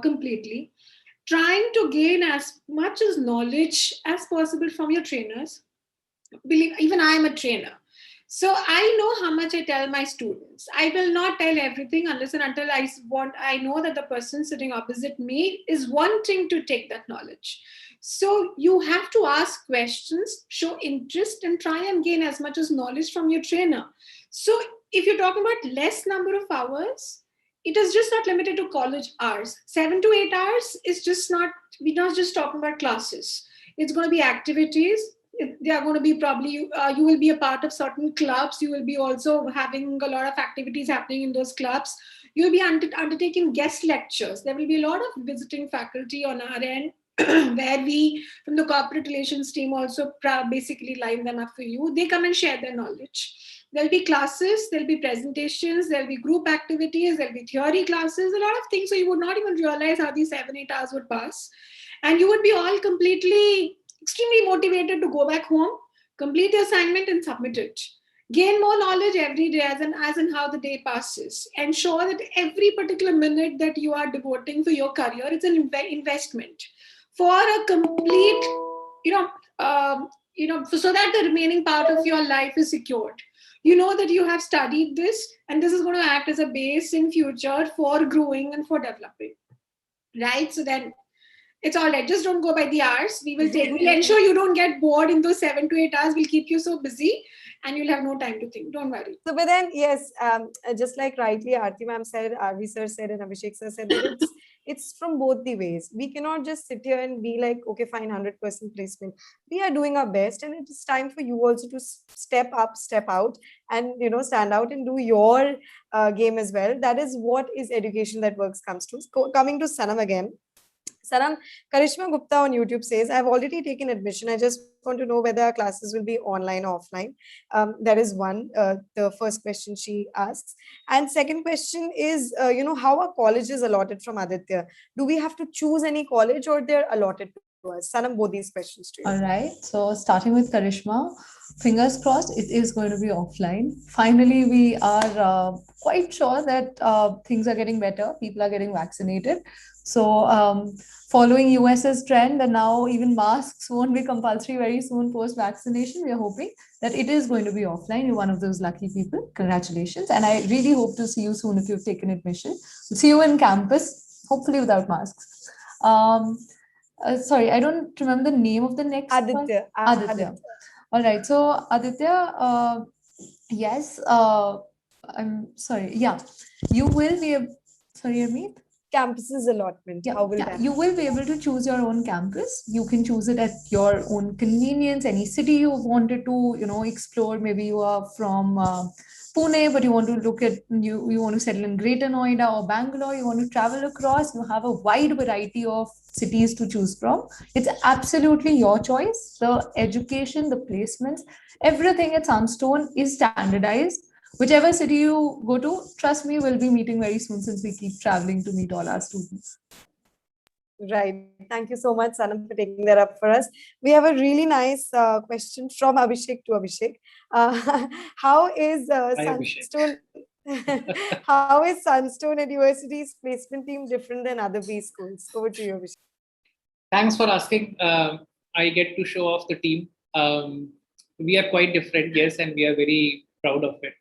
completely, trying to gain as much as knowledge as possible from your trainers, believe, even I am a trainer. So I know how much I tell my students. I will not tell everything unless and until I know that the person sitting opposite me is wanting to take that knowledge. So you have to ask questions, show interest, and try and gain as much as knowledge from your trainer. So if you're talking about less number of hours, it is just not limited to college hours. 7 to 8 hours is just not, we're not just talking about classes. It's going to be activities. They are going to be probably, you will be a part of certain clubs. You will be also having a lot of activities happening in those clubs. You will be undertaking guest lectures. There will be a lot of visiting faculty on our end, where we, from the corporate relations team, also basically line them up for you. They come and share their knowledge. There'll be classes, there'll be presentations, there'll be group activities, there'll be theory classes, a lot of things. So you would not even realize how these 7-8 hours would pass. And you would be all completely, extremely motivated to go back home, complete the assignment and submit it. Gain more knowledge every day as in how the day passes. Ensure that every particular minute that you are devoting for your career, it's an investment for a complete, so that the remaining part of your life is secured. You know that you have studied this, and this is going to act as a base in future for growing and for developing, right? So then it's all right. Just don't go by the hours. We'll ensure you don't get bored in those 7 to 8 hours. We'll keep you so busy and you'll have no time to think. Don't worry. So, but then, yes, just like rightly Aarti ma'am said, Arvi sir said, and Abhishek sir said that it's from both the ways. We cannot just sit here and be like, okay, fine, 100% placement. We are doing our best, and it is time for you also to step up, step out, and stand out and do your game as well. That is what is education that works comes to. Coming to Sanam again. Sanam, Karishma Gupta on YouTube says, I've already taken admission. I just want to know whether our classes will be online or offline. That is one, the first question she asks. And second question is, how are colleges allotted from Aditya? Do we have to choose any college or they're allotted to us? Sanam, both these questions to you. All right. So starting with Karishma, fingers crossed, it is going to be offline. Finally, we are quite sure that things are getting better. People are getting vaccinated. So following US's trend, and now even masks won't be compulsory very soon post-vaccination. We are hoping that it is going to be offline. You're one of those lucky people. Congratulations. And I really hope to see you soon if you've taken admission. We'll see you in campus, hopefully without masks. Sorry, I don't remember the name of the next Aditya. one. Aditya. All right. So Aditya, yes. I'm sorry. Yeah, you will be. Sorry, Amit. Campuses allotment. Yeah, How will that? You will be able to choose your own campus. You can choose it at your own convenience. Any city you wanted to, explore. Maybe you are from Pune, but you want to look at you want to settle in Greater Noida or Bangalore. You want to travel across. You have a wide variety of cities to choose from. It's absolutely your choice. The education, the placements, everything at Sunstone is standardized. Whichever city you go to, trust me, we'll be meeting very soon since we keep traveling to meet all our students. Right. Thank you so much, Sanam, for taking that up for us. We have a really nice question from Abhishek to Abhishek. How is Sunstone? How is Sunstone Eduversity's placement team different than other B schools? Over to you, Abhishek. Thanks for asking. I get to show off the team. We are quite different, yes, and we are very proud of it.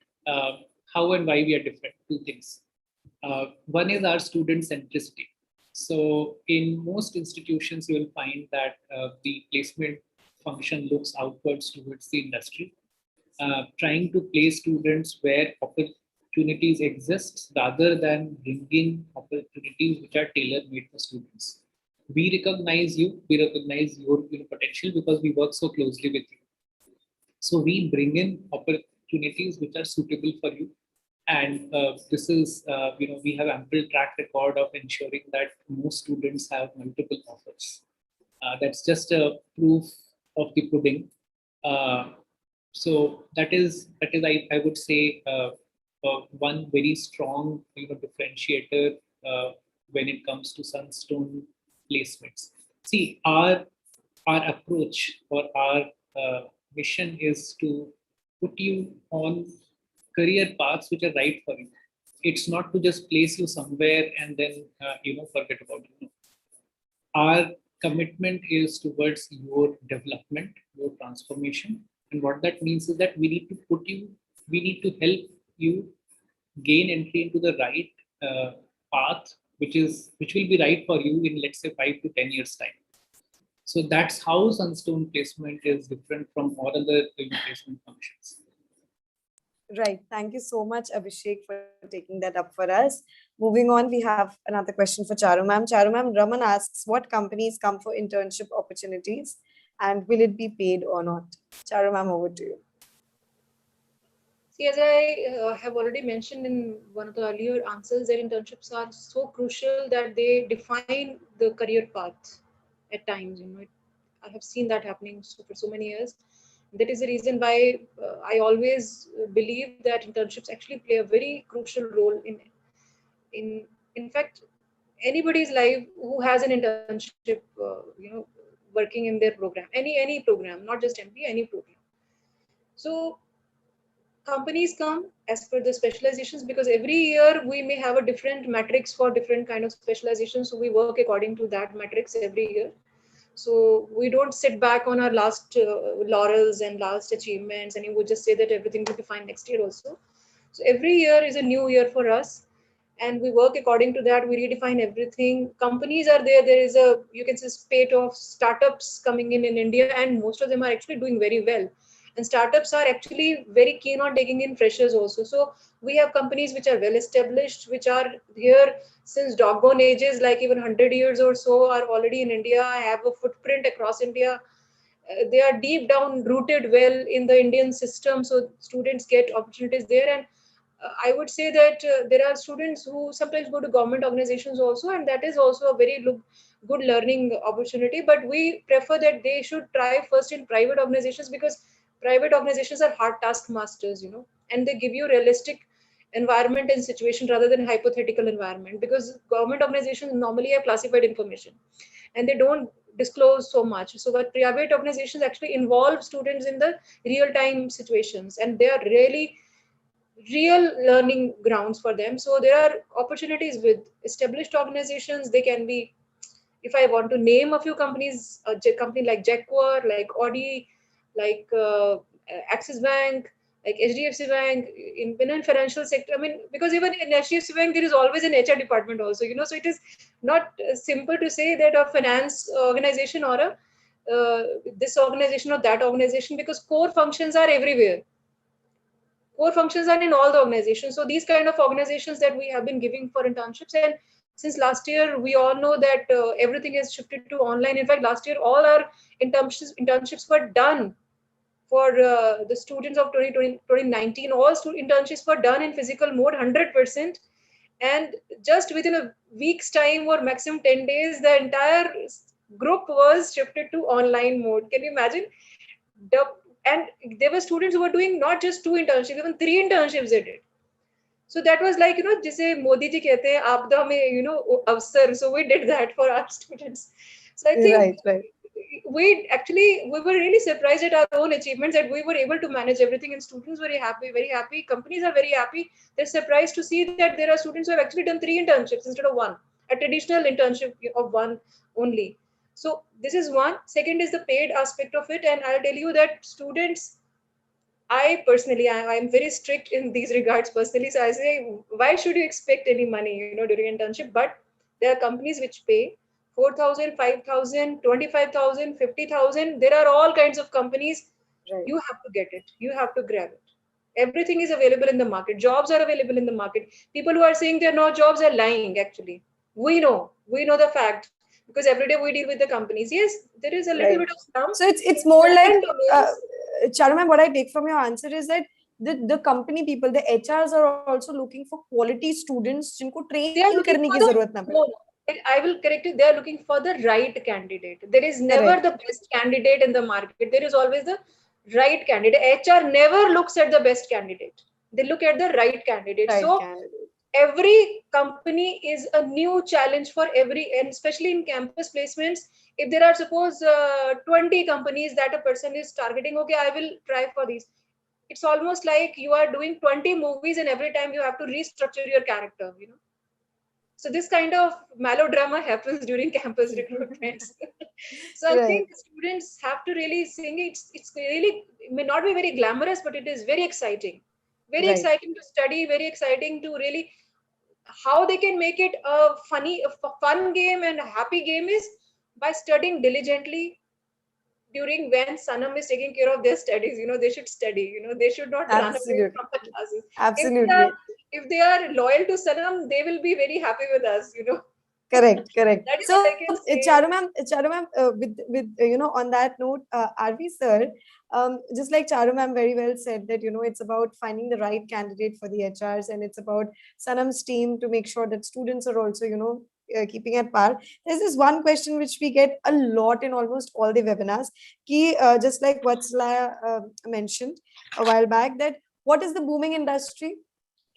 How and why we are different? Two things. One is our student centricity. So in most institutions, you will find that the placement function looks outwards towards the industry, trying to place students where opportunities exist rather than bringing opportunities which are tailor-made for students. We recognize you, we recognize your potential because we work so closely with you. So we bring in opportunities which are suitable for you. And this is, we have ample track record of ensuring that most students have multiple offers. That's just a proof of the pudding. Uh, so I would say one very strong differentiator when it comes to Sunstone placements. See, our approach or our mission is to put you on career paths which are right for you. It's not to just place you somewhere and then forget about it. Our commitment is towards your development, your transformation. And what that means is that we need to help you gain entry into the right path, which will be right for you in, let's say, 5 to 10 years time. So that's how Sunstone placement is different from all other placement functions. Right. Thank you so much, Abhishek, for taking that up for us. Moving on, we have another question for Charu ma'am. Charu ma'am, Raman asks, what companies come for internship opportunities and will it be paid or not? Charu ma'am, over to you. See, as I have already mentioned in one of the earlier answers, that internships are so crucial that they define the career path at times. I have seen that happening for so many years. That is the reason why I always believe that internships actually play a very crucial role in fact, anybody's life who has an internship, working in their program, any program, not just MP, any program. So companies come as per the specializations, because every year we may have a different matrix for different kind of specializations. So we work according to that matrix every year. So we don't sit back on our last laurels and last achievements and you would just say that everything will be fine next year also. So every year is a new year for us and we work according to that. We redefine everything. Companies are there. There is a, you can say, spate of startups coming in India, and most of them are actually doing very well. And startups are actually very keen on taking in freshers also. So we have companies which are well established, which are here since doggone ages, like even 100 years or so, are already in India, have a footprint across India. They are deep down rooted well in the Indian system. So students get opportunities there. And I would say that there are students who sometimes go to government organizations also, and that is also a very good learning opportunity. But we prefer that they should try first in private organizations, because private organizations are hard taskmasters, and they give you realistic environment and situation rather than hypothetical environment, because government organizations normally have classified information and they don't disclose so much. So but private organizations actually involve students in the real time situations, and they are really real learning grounds for them. So there are opportunities with established organizations. They can be, if I want to name a few companies, a company like Jaguar, like Audi, like Axis Bank, like HDFC Bank, in financial sector. I mean, because even in HDFC Bank, there is always an HR department also, so it is not simple to say that a finance organization or a this organization or that organization, because core functions are everywhere. Core functions are in all the organizations. So these kind of organizations that we have been giving for internships, and since last year, we all know that everything has shifted to online. In fact, last year, all our internships were done for the students of 2019. All internships were done in physical mode, 100%. And just within a week's time or maximum 10 days, the entire group was shifted to online mode. Can you imagine? And there were students who were doing not just 2 internships, even 3 internships they did. So that was like, jise Modi ji kehte hain, aapda mein, avsar. So we did that for our students. So I think Right. we were really surprised at our own achievements, that we were able to manage everything, and students were very happy, very happy. Companies are very happy. They're surprised to see that there are students who have actually done 3 internships instead of 1, a traditional internship of 1 only. So this is one. Second is the paid aspect of it. And I'll tell you that students, I personally, I'm very strict in these regards personally. So I say, why should you expect any money, during internship? But there are companies which pay 4,000, 5,000, 25,000, 50,000. There are all kinds of companies. Right. You have to get it. You have to grab it. Everything is available in the market. Jobs are available in the market. People who are saying there are no jobs are lying, actually. We know the fact, because every day we deal with the companies. Yes, there is a little Right. bit of slump. So it's more like Certain domains, Charu ma'am, what I take from your answer is that the company people, the HRs are also looking for quality students जिनको train They are looking करने for की the जरूरत ना पड़े. no, I will correct you. They are looking for the right candidate. There is never Correct. the best candidate in the market. There is always the right candidate. HR never looks at the best candidate. They look at the right candidate. Right So candidate. every company is a new challenge for every, and especially in campus placements. If there are suppose 20 companies that a person is targeting, okay, I will try for these. It's almost like you are doing 20 movies and every time you have to restructure your character, you know. So this kind of melodrama happens during campus recruitments. So I Right. think students have to really sing. It's really, it may not be very glamorous, but it is very exciting. Very Right. exciting to study, very exciting to really how they can make it a funny, a fun game and a happy game is by studying diligently during when Sanam is taking care of their studies. You know, they should study. You know, they should not run away Absolutely. from the classes. If they are Absolutely. if they are loyal to Sanam, they will be very happy with us. You know, Correct, correct. that is what So, I can say. Charu ma'am, with on that note, Arvi sir, just like Charu ma'am very well said that it's about finding the right candidate for the HRs, and it's about Sanam's team to make sure that students are also keeping at par. There's this one question which we get a lot in almost all the webinars. Ki, just like Vatsala mentioned a while back, that what is the booming industry?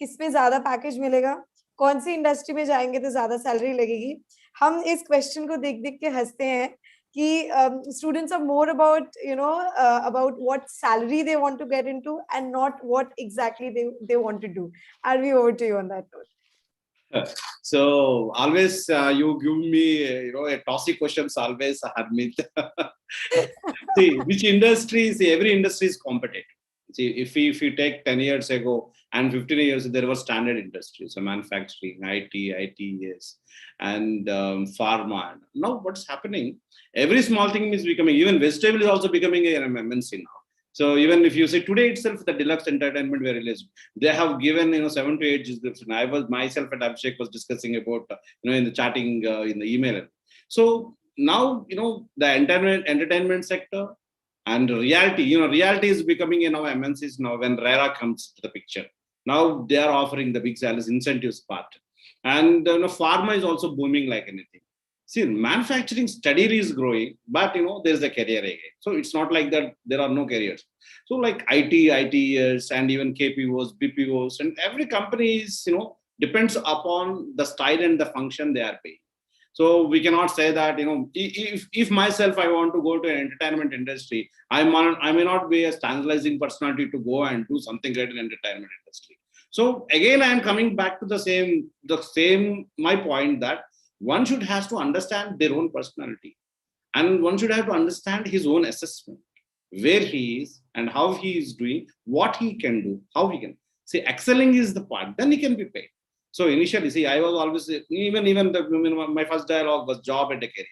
किस पे ज्यादा package मिलेगा, कौन सी industry में जाएंगे तो ज्यादा salary लगेगी. हम इस क्वेश्चन को देख देख के हंसते हैं कि students are more about what salary they want to get into and not what exactly they want to do. Are we over to you on that note? So always you give me a tossy questions always, Harmeet. See, which industry? See, every industry is competitive. See, if you take 10 years ago and 15 years, there was standard industries, so manufacturing, IT, ITES, and pharma. Now what's happening? Every small thing is becoming, even vegetable is also becoming an MNC now. So even if you say today itself, the deluxe entertainment were released, they have given 7 to 8 description. I was myself at Abhishek was discussing about in the chatting in the email. So now the entertainment sector and reality, reality is becoming MNCs now when RERA comes to the picture. Now they are offering the big salaries, incentives part, and pharma is also booming like anything. See, manufacturing steadily is growing, but there's a career again. So it's not like that there are no careers. So like ITES, and even KPOs, BPOs, and every company is depends upon the style and the function they are paying. So we cannot say that if myself I want to go to an entertainment industry, I may not be a standardizing personality to go and do something great in entertainment industry. So again, I am coming back to the same my point that one should has to understand their own personality, and one should have to understand his own assessment, where he is and how he is doing, what he can do, how he can. See, excelling is the part, then he can be paid. So initially, see, I was always, my first dialogue was job and a career.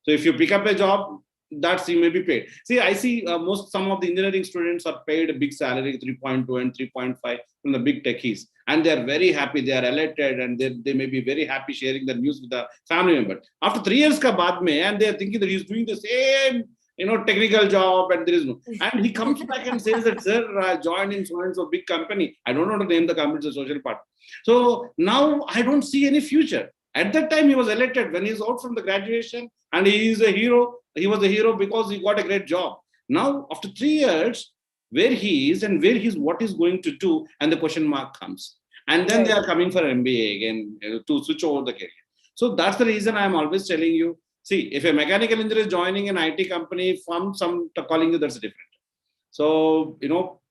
So if you pick up a job, that's you may be paid. See, I see some of the engineering students are paid a big salary, 3.2 and 3.5 from the big techies, and they are very happy. They are elected, and they may be very happy sharing the news with the family member. After 3 years ka baad mein, and they are thinking that he's doing the same technical job, and there is no, and he comes back and says that, sir, I joined in so and so big company. I don't know to name the company, it's a social part. So now I don't see any future. At that time, he was elected when he's out from the graduation, and he is a hero. He was a hero because he got a great job. Now, after 3 years, where he is and where he's what he's going to do, and the question mark comes. And then they are coming for MBA again to switch over the career. So that's the reason I'm always telling you, see, if a mechanical engineer is joining an IT company from some calling you, that's different. So,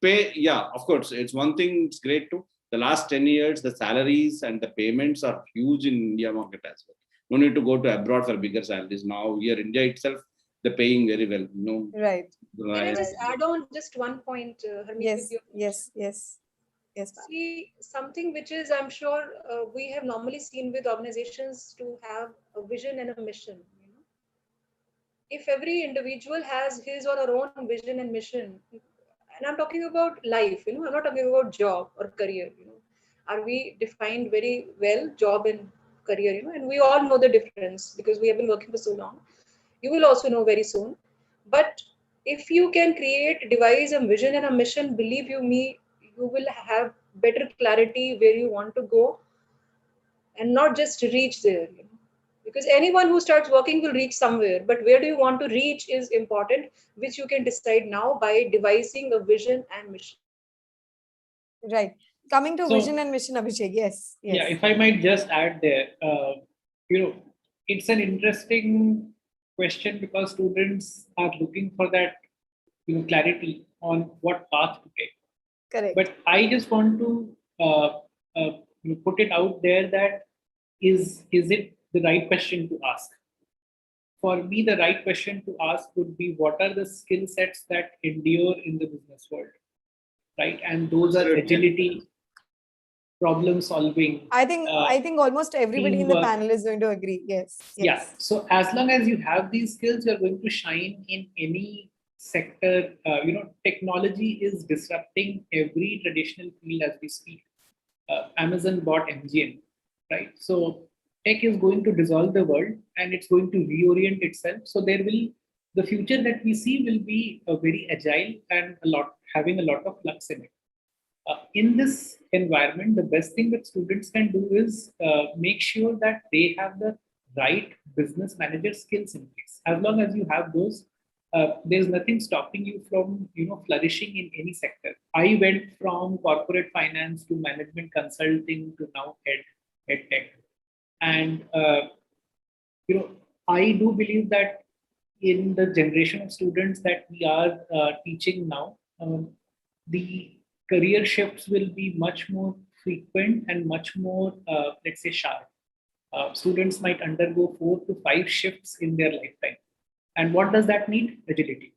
pay, yeah, of course, it's one thing, it's great too. The last 10 years, the salaries and the payments are huge in India market as well. No need to go to abroad for bigger salaries. Now, here, India itself, they're paying very well. Right. Can I just add on just one point, Harmeet? Yes, yes, yes. Yes, see, something which is, I'm sure, we have normally seen with organizations to have a vision and a mission. If every individual has his or her own vision and mission, and I'm talking about life, I'm not talking about job or career. Are we defined very well, job and career? And we all know the difference because we have been working for so long. You will also know very soon. But if you can devise a vision and a mission, believe you me, you will have better clarity where you want to go and not just reach there. Because anyone who starts working will reach somewhere, but where do you want to reach is important, which you can decide now by devising a vision and mission. Right. Coming to vision So, and mission, Abhishek. Yes. yeah, Yes. if I might just add there, you know, it's an interesting question because students are looking for that, clarity on what path to take. Correct. But I just want to put it out there that is it the right question to ask? For me, the right question to ask would be what are the skill sets that endure in the business world, right? And those are agility, problem solving, I think almost everybody in the teamwork. panel is going to agree. Yes. Yeah. Yes. So as long as you have these skills, you're going to shine in any sector. Technology is disrupting every traditional field as we speak. Amazon bought MGM, right? So tech is going to dissolve the world and it's going to reorient itself. So the future that we see will be very agile and having a lot of flux in it. In this environment, the best thing that students can do is make sure that they have the right business manager skills in place. As long as you have those, there's nothing stopping you from flourishing in any sector. I went from corporate finance to management consulting to now ed tech, and I do believe that in the generation of students that we are teaching now, the career shifts will be much more frequent and much more, let's say, sharp. Students might undergo 4 to 5 shifts in their lifetime. And what does that need? Agility.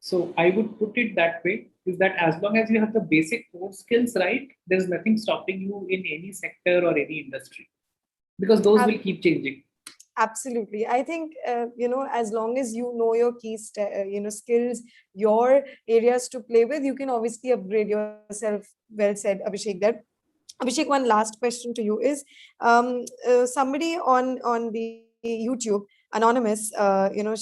So I would put it that way, is that as long as you have the basic core skills right, there's nothing stopping you in any sector or any industry, because those will keep changing. Absolutely. I think, as long as you know your skills, your areas to play with, you can obviously upgrade yourself. Well said, Abhishek, there. Abhishek, one last question to you is, somebody on the YouTube, anonymous,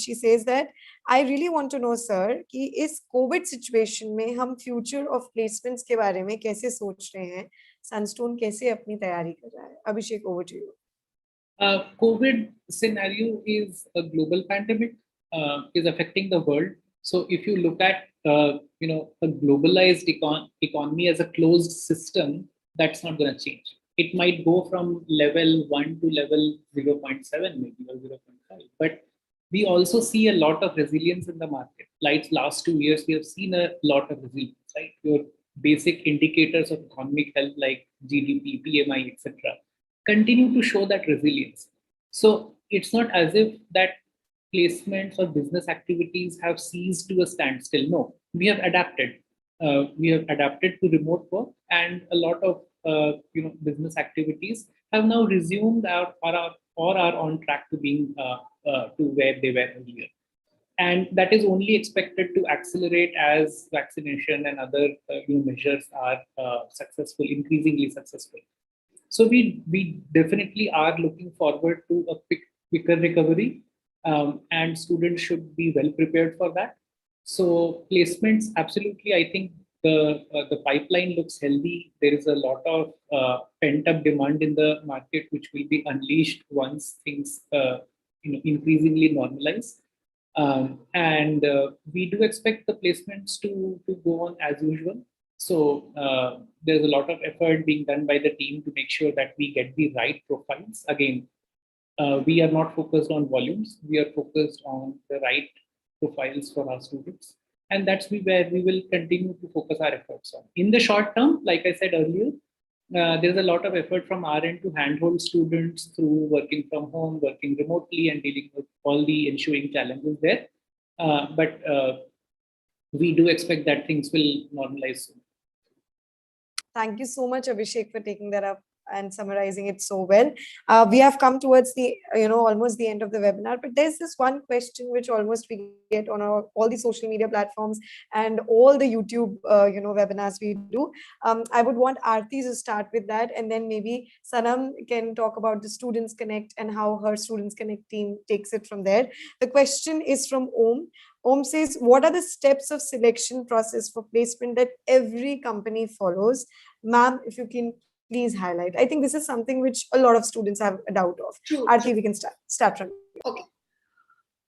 she says that I really want to know, sir, कि इस COVID situation में हम future of placements के बारे में कैसे सोच रहे हैं? Sunstone कैसे अपनी तैयारी कर रहा है? Abhishek, over to you. COVID scenario is a global pandemic, is affecting the world. So if you look at a globalized economy as a closed system, that's not going to change. It might go from level 1 to level 0.7 maybe or 0.5, but we also see a lot of resilience in the market. Like last 2 years, we have seen a lot of resilience. Right, your basic indicators of economic health like GDP, PMI, etc continue to show that resilience. So it's not as if that placements or business activities have ceased to a standstill. No, we have adapted. We have adapted to remote work, and a lot of business activities have now resumed or are on track to being to where they were earlier. And that is only expected to accelerate as vaccination and other measures are increasingly successful. So we definitely are looking forward to a quicker recovery, and students should be well prepared for that. So placements, absolutely, I think the pipeline looks healthy. There is a lot of pent up demand in the market, which will be unleashed once things increasingly normalize. And we do expect the placements to go on as usual. So there's a lot of effort being done by the team to make sure that we get the right profiles. Again, we are not focused on volumes. We are focused on the right profiles for our students. And that's where we will continue to focus our efforts on. In the short term, like I said earlier, there's a lot of effort from our end to handhold students through working from home, working remotely, and dealing with all the ensuing challenges there. But we do expect that things will normalize soon. Thank you so much, Abhishek, for taking that up. and summarizing it so well. We have come towards the, almost the end of the webinar, but there's this one question which almost we get on all the social media platforms and all the YouTube, webinars we do. I would want Aarti to start with that, and then maybe Sanam can talk about the Students Connect and how her Students Connect team takes it from there. The question is from Om. Om says, what are the steps of selection process for placement that every company follows? Ma'am, if you can please highlight. I think this is something which a lot of students have a doubt of. True. Aarti, we can start from you. Okay.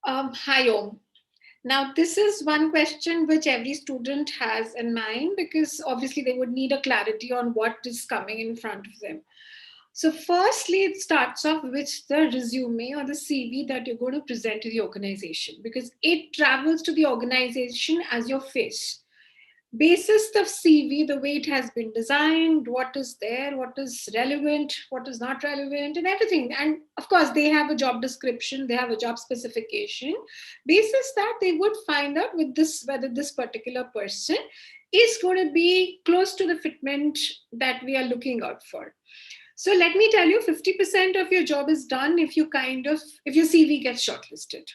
Hi, Om. Now, this is one question which every student has in mind, because obviously they would need a clarity on what is coming in front of them. So firstly, it starts off with the resume or the CV that you're going to present to the organization, because it travels to the organization as your face. Basis of CV, the way it has been designed, what is there, what is relevant, what is not relevant, and everything. And of course, they have a job description, they have a job specification. Basis that, they would find out with this whether this particular person is going to be close to the fitment that we are looking out for. So let me tell you, 50% of your job is done if your CV gets shortlisted.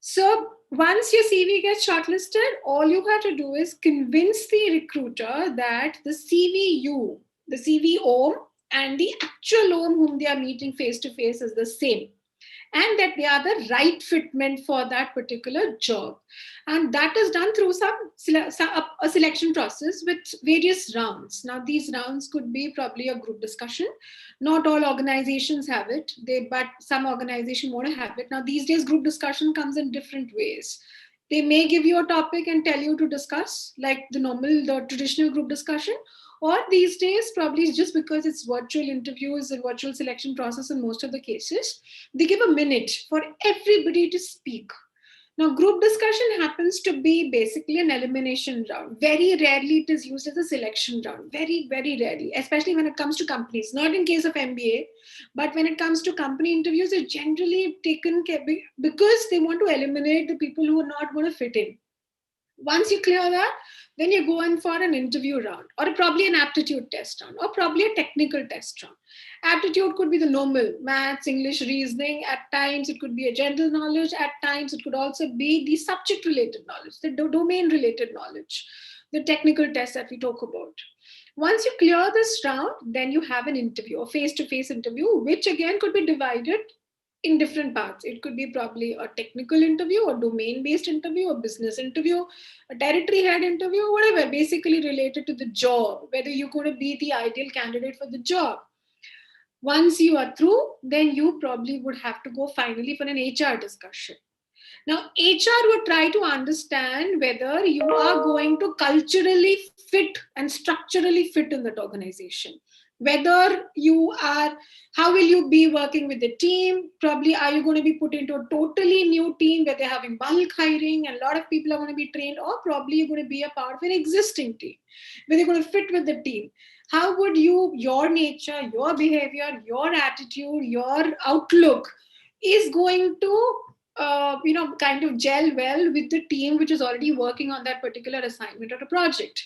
So once your CV gets shortlisted, all you have to do is convince the recruiter that the CV OM and the actual OM whom they are meeting face to face is the same, and that they are the right fitment for that particular job. And that is done through a selection process with various rounds. Now, these rounds could be probably a group discussion. Not all organizations have it, but some organizations want to have it. Now, these days, group discussion comes in different ways. They may give you a topic and tell you to discuss, like the traditional group discussion. Or these days, probably just because it's virtual interviews and virtual selection process in most of the cases, they give a minute for everybody to speak. Now, group discussion happens to be basically an elimination round. Very rarely it is used as a selection round. Very, very rarely, especially when it comes to companies. Not in case of MBA, but when it comes to company interviews, it's generally taken care because they want to eliminate the people who are not going to fit in. Once you clear that, then you go in for an interview round, or probably an aptitude test round, or probably a technical test round. Aptitude could be the normal maths, English, reasoning. At times it could be a general knowledge. At times it could also be the subject related knowledge, the domain related knowledge, the technical test that we talk about. Once you clear this round, then you have an interview, a face-to-face interview, which again could be divided in different parts. It could be probably a technical interview, a domain-based interview, a business interview, a territory head interview, whatever, basically related to the job, whether you're going to be the ideal candidate for the job. Once you are through, then you probably would have to go finally for an HR discussion. Now, HR would try to understand whether you are going to culturally fit and structurally fit in that organization. Whether you are, how will you be working with the team? Probably, are you going to be put into a totally new team where they're having bulk hiring and a lot of people are going to be trained, or probably you're going to be a part of an existing team where they're going to fit with the team. How would your nature, your behavior, your attitude, your outlook is going to kind of gel well with the team which is already working on that particular assignment or a project?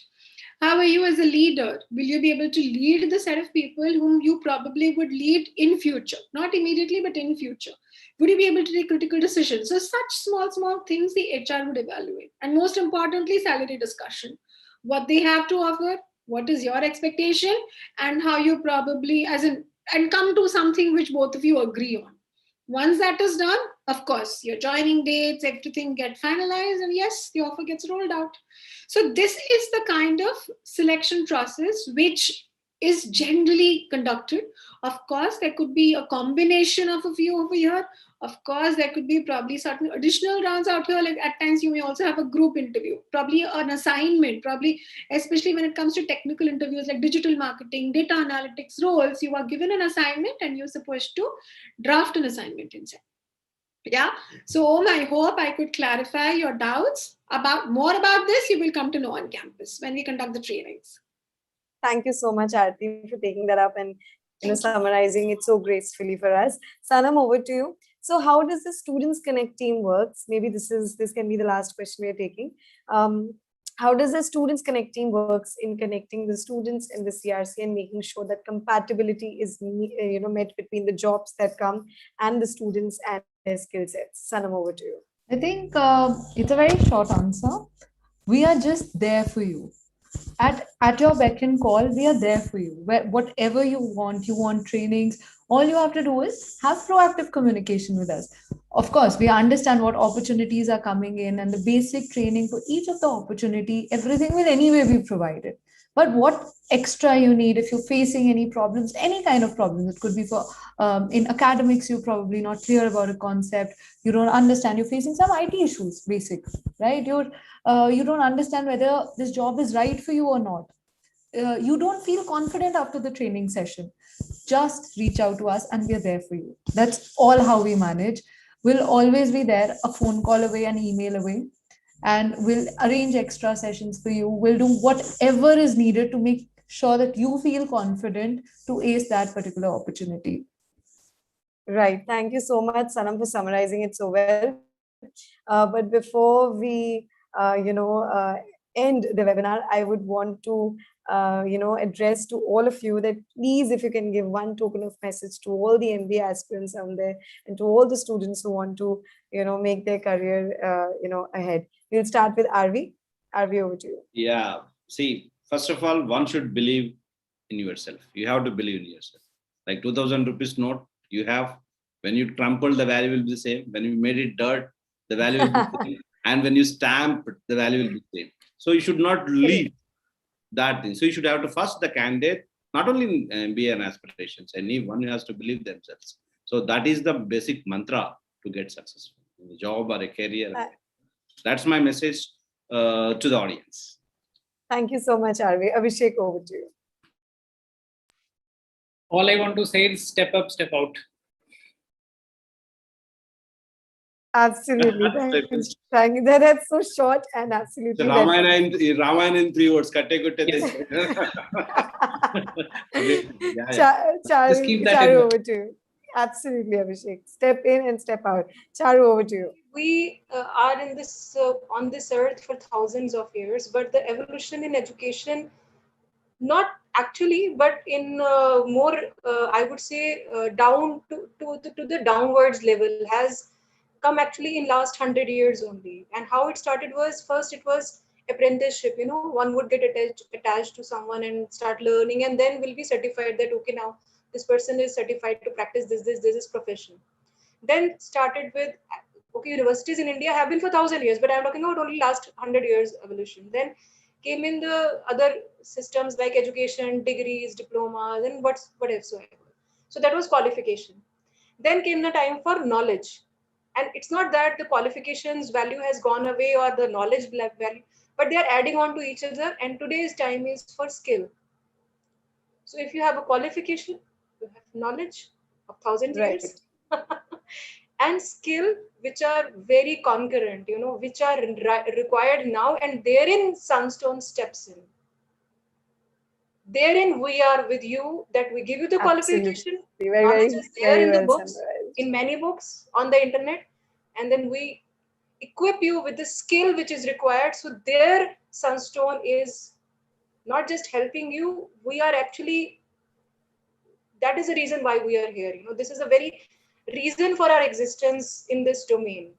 How are you as a leader? Will you be able to lead the set of people whom you probably would lead in future? Not immediately, but in future. Would you be able to take critical decisions? So such small things the HR would evaluate. And most importantly, salary discussion. What they have to offer, what is your expectation, and how you probably, and come to something which both of you agree on. Once that is done, of course, your joining dates, everything get finalized, and yes, the offer gets rolled out. So this is the kind of selection process which is generally conducted. Of course, there could be a combination of a few over here. Of course, there could be probably certain additional rounds out here. Like at times, you may also have a group interview, probably an assignment, probably, especially when it comes to technical interviews like digital marketing, data analytics roles, you are given an assignment and you're supposed to draft an assignment inside. Yeah. So I hope I could clarify your doubts about this. You will come to know on campus when we conduct the trainings. Thank you so much, Aarti, for taking that up and summarizing it so gracefully for us. Sanam, over to you. So how does the Students Connect team works? Maybe this can be the last question we are taking. how does the students connect team works in connecting the students in the CRC and making sure that compatibility is met between the jobs that come and the students and their skill sets? Sanam, over to you. I think it's a very short answer. We are just there for you. At your beck and call, we are there for you. Whatever you want trainings, all you have to do is have proactive communication with us. Of course, we understand what opportunities are coming in, and the basic training for each of the opportunity, everything will anyway be provided. But what extra you need, if you're facing any problems, any kind of problem, it could be for in academics, you're probably not clear about a concept, you don't understand, you're facing some IT issues, basic, right? You don't understand whether this job is right for you or not. You don't feel confident after the training session. Just reach out to us and we are there for you. That's all how we manage. We'll always be there, a phone call away, an email away, and we'll arrange extra sessions for you. We'll do whatever is needed to make sure that you feel confident to ace that particular opportunity. Right. Thank you so much, Sanam, for summarizing it so well. But before we, end the webinar, I would want to, address to all of you that please, if you can give one token of message to all the MBA aspirants out there and to all the students who want to, make their career, ahead. We'll start with Arvi. Arvi, over to you. Yeah. See, first of all, one should believe in yourself. You have to believe in yourself. Like 2,000 rupees note, you have, when you trample, the value will be the same. When you made it dirt, the value will be the same. And when you stamp, the value will be the same. So you should not leave that thing. So you should have to first the candidate, not only in MBA and aspirations, anyone who has to believe themselves. So that is the basic mantra to get successful in a job or a career. That's my message to the audience. Thank you so much, Arvi. Abhishek, over to you. All I want to say is step up, step out. Absolutely. Thank you. That's so short and absolutely. So Ramayana in 3 words. Katte kutte. Charu, over to you. Absolutely, Abhishek. Step in and step out. Charu, over to you. We are in this on this earth for thousands of years, but the evolution in education, not actually, but in more, I would say, down to the downwards level, has come actually in last 100 years only. And how it started was, first it was apprenticeship. One would get attached to someone and start learning, and then will be certified that okay, now this person is certified to practice this is profession. Then started with, okay, universities in India have been for 1,000 years, but I'm talking about only last 100 years evolution. Then came in the other systems like education, degrees, diplomas, and whatsoever. So that was qualification. Then came the time for knowledge. And it's not that the qualifications value has gone away or the knowledge value, but they are adding on to each other. And today's time is for skill. So if you have a qualification, you have knowledge of 1,000 years. And skill, which are very concurrent, which are required now, and therein Sunstone steps in. Therein we are with you, that we give you the qualification. Knowledge is there in the books, in many books on the internet, and then we equip you with the skill which is required. So there Sunstone is not just helping you, we are actually, that is the reason why we are here. This is a very reason for our existence in this domain.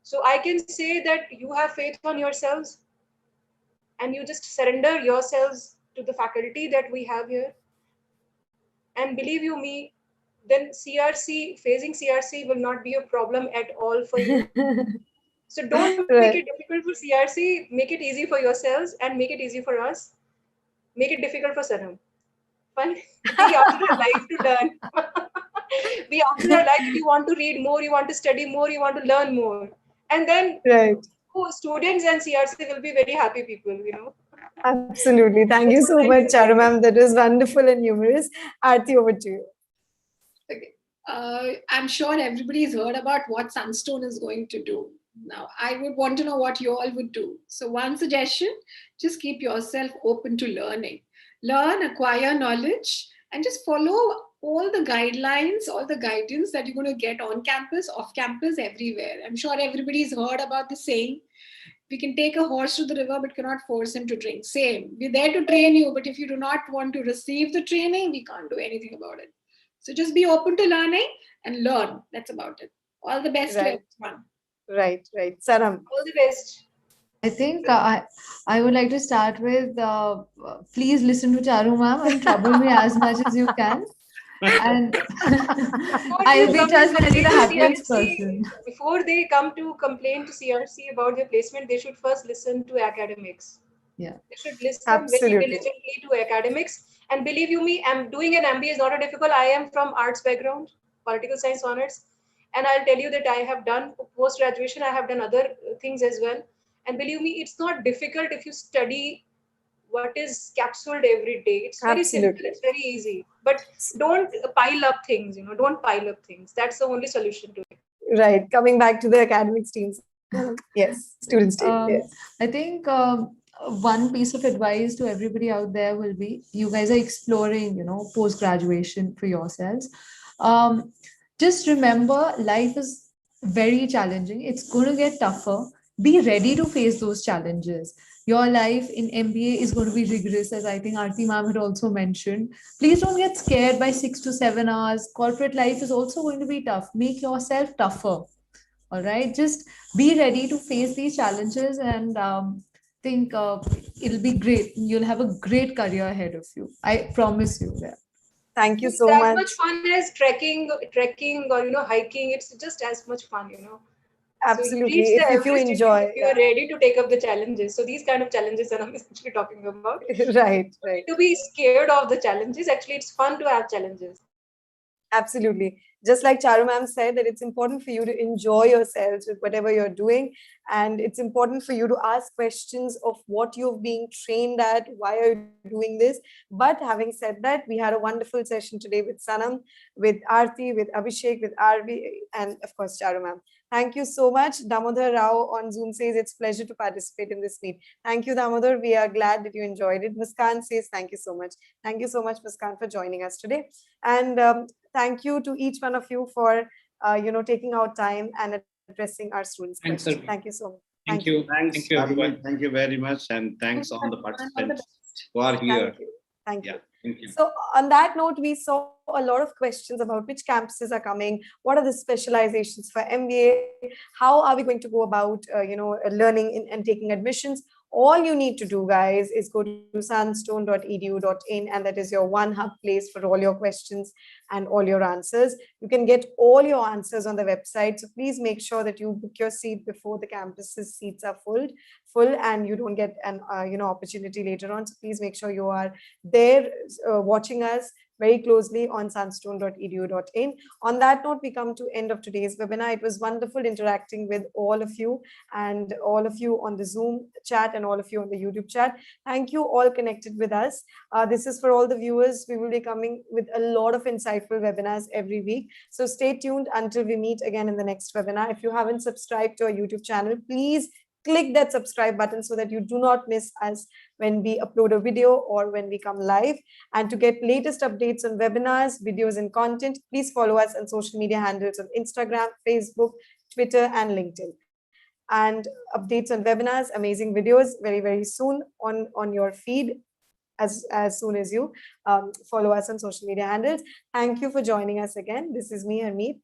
So I can say that you have faith on yourselves and you just surrender yourselves to the faculty that we have here. And believe you me, then facing CRC will not be a problem at all for you. So don't make it difficult for CRC, make it easy for yourselves and make it easy for us. Make it difficult for Sanam. Fine. Be out there life to learn. Be out there like you want to read more, you want to study more, you want to learn more. And then students and CRC will be very happy people, Absolutely. Thank you so much, Charu ma'am. That was wonderful and humorous. Aarti, over to you. Okay. I'm sure everybody's heard about what Sunstone is going to do. Now, I would want to know what you all would do. So one suggestion, just keep yourself open to learning. Learn, acquire knowledge, and just follow all the guidelines, all the guidance that you're going to get on campus, off campus, everywhere. I'm sure everybody's heard about the saying, We can take a horse to the river, but cannot force him to drink. Same. We're there to train you, but if you do not want to receive the training, we can't do anything about it. So just be open to learning and learn. That's about it. All the best to Right. everyone. Right. Sanam. All the best. I think I would like to start with please listen to Charu ma'am and trouble me as much as you can. And I'll be, trust me, I'll be the happiest person. Before they come to complain to CRC about their placement, they should first listen to academics. Yeah. They should listen Absolutely. very diligently to academics. And believe you me, I'm doing an MBA is not a difficult. I am from arts background, political science honors. And I'll tell you that I have done post-graduation, I have done other things as well. And believe me, it's not difficult if you study what is capsuled every day. It's very simple, Absolutely. it's very easy. But don't pile up things, don't pile up things. That's the only solution to it. Right. Coming back to the academics teams. Yes. Students team. Yes. I think one piece of advice to everybody out there will be you guys are exploring, post graduation for yourselves. Just remember, life is very challenging. It's going to get tougher. Be ready to face those challenges. Your life in MBA is going to be rigorous, as I think Aarti ma'am had also mentioned. Please don't get scared by 6 to 7 hours. Corporate life is also going to be tough. Make yourself tougher. All right, just be ready to face these challenges and think it'll be great. You'll have a great career ahead of you. I promise you that. Thank you It's so as much. much fun as trekking or hiking. It's just as much fun. So you Absolutely. reach the If you Everest enjoy. if you are ready to take up the challenges. So these kind of challenges that I'm essentially talking about. Right. To be scared of the challenges. Actually, it's fun to have challenges. Absolutely. Just like Charu ma'am said, that it's important for you to enjoy yourselves with whatever you're doing. And it's important for you to ask questions of what you're being trained at, why are you doing this. But having said that, we had a wonderful session today with Sanam, with Aarti, with Abhishek, with Arvi, and of course, Charu ma'am. Thank you so much. Damodar Rao on Zoom says it's pleasure to participate in this meet. Thank you, Damodar. We are glad that you enjoyed it. Muskan says thank you so much. Thank you so much, Muskan, for joining us today. And thank you to each one of you for taking out time and addressing our students' Thanks, questions. Arvi. Thank you so much. Thank you. Thanks, Thank you, everyone. Arvind. Thank you very much. And thanks all the participants who are here. Thank you. Yeah, thank you. So on that note, we saw a lot of questions about which campuses are coming, what are the specializations for MBA, how are we going to go about, learning and taking admissions. All you need to do, guys, is go to sunstone.edu.in, and that is your one hub place for all your questions and all your answers. You can get all your answers on the website. So please make sure that you book your seat before the campus's seats are full, and you don't get an opportunity later on. So please make sure you are there watching us very closely on sunstone.edu.in. On that note, we come to end of today's webinar. It was wonderful interacting with all of you, and all of you on the Zoom chat and all of you on the YouTube chat. Thank you all connected with us. This is for all the viewers. We will be coming with a lot of insightful webinars every week. So stay tuned until we meet again in the next webinar. If you haven't subscribed to our YouTube channel, please click that subscribe button so that you do not miss us when we upload a video or when we come live. And to get latest updates on webinars, videos, and content, please follow us on social media handles on Instagram, Facebook, Twitter, and LinkedIn. And updates on webinars, amazing videos very, very soon on your feed as soon as you follow us on social media handles. Thank you for joining us again. This is me, Harmeet.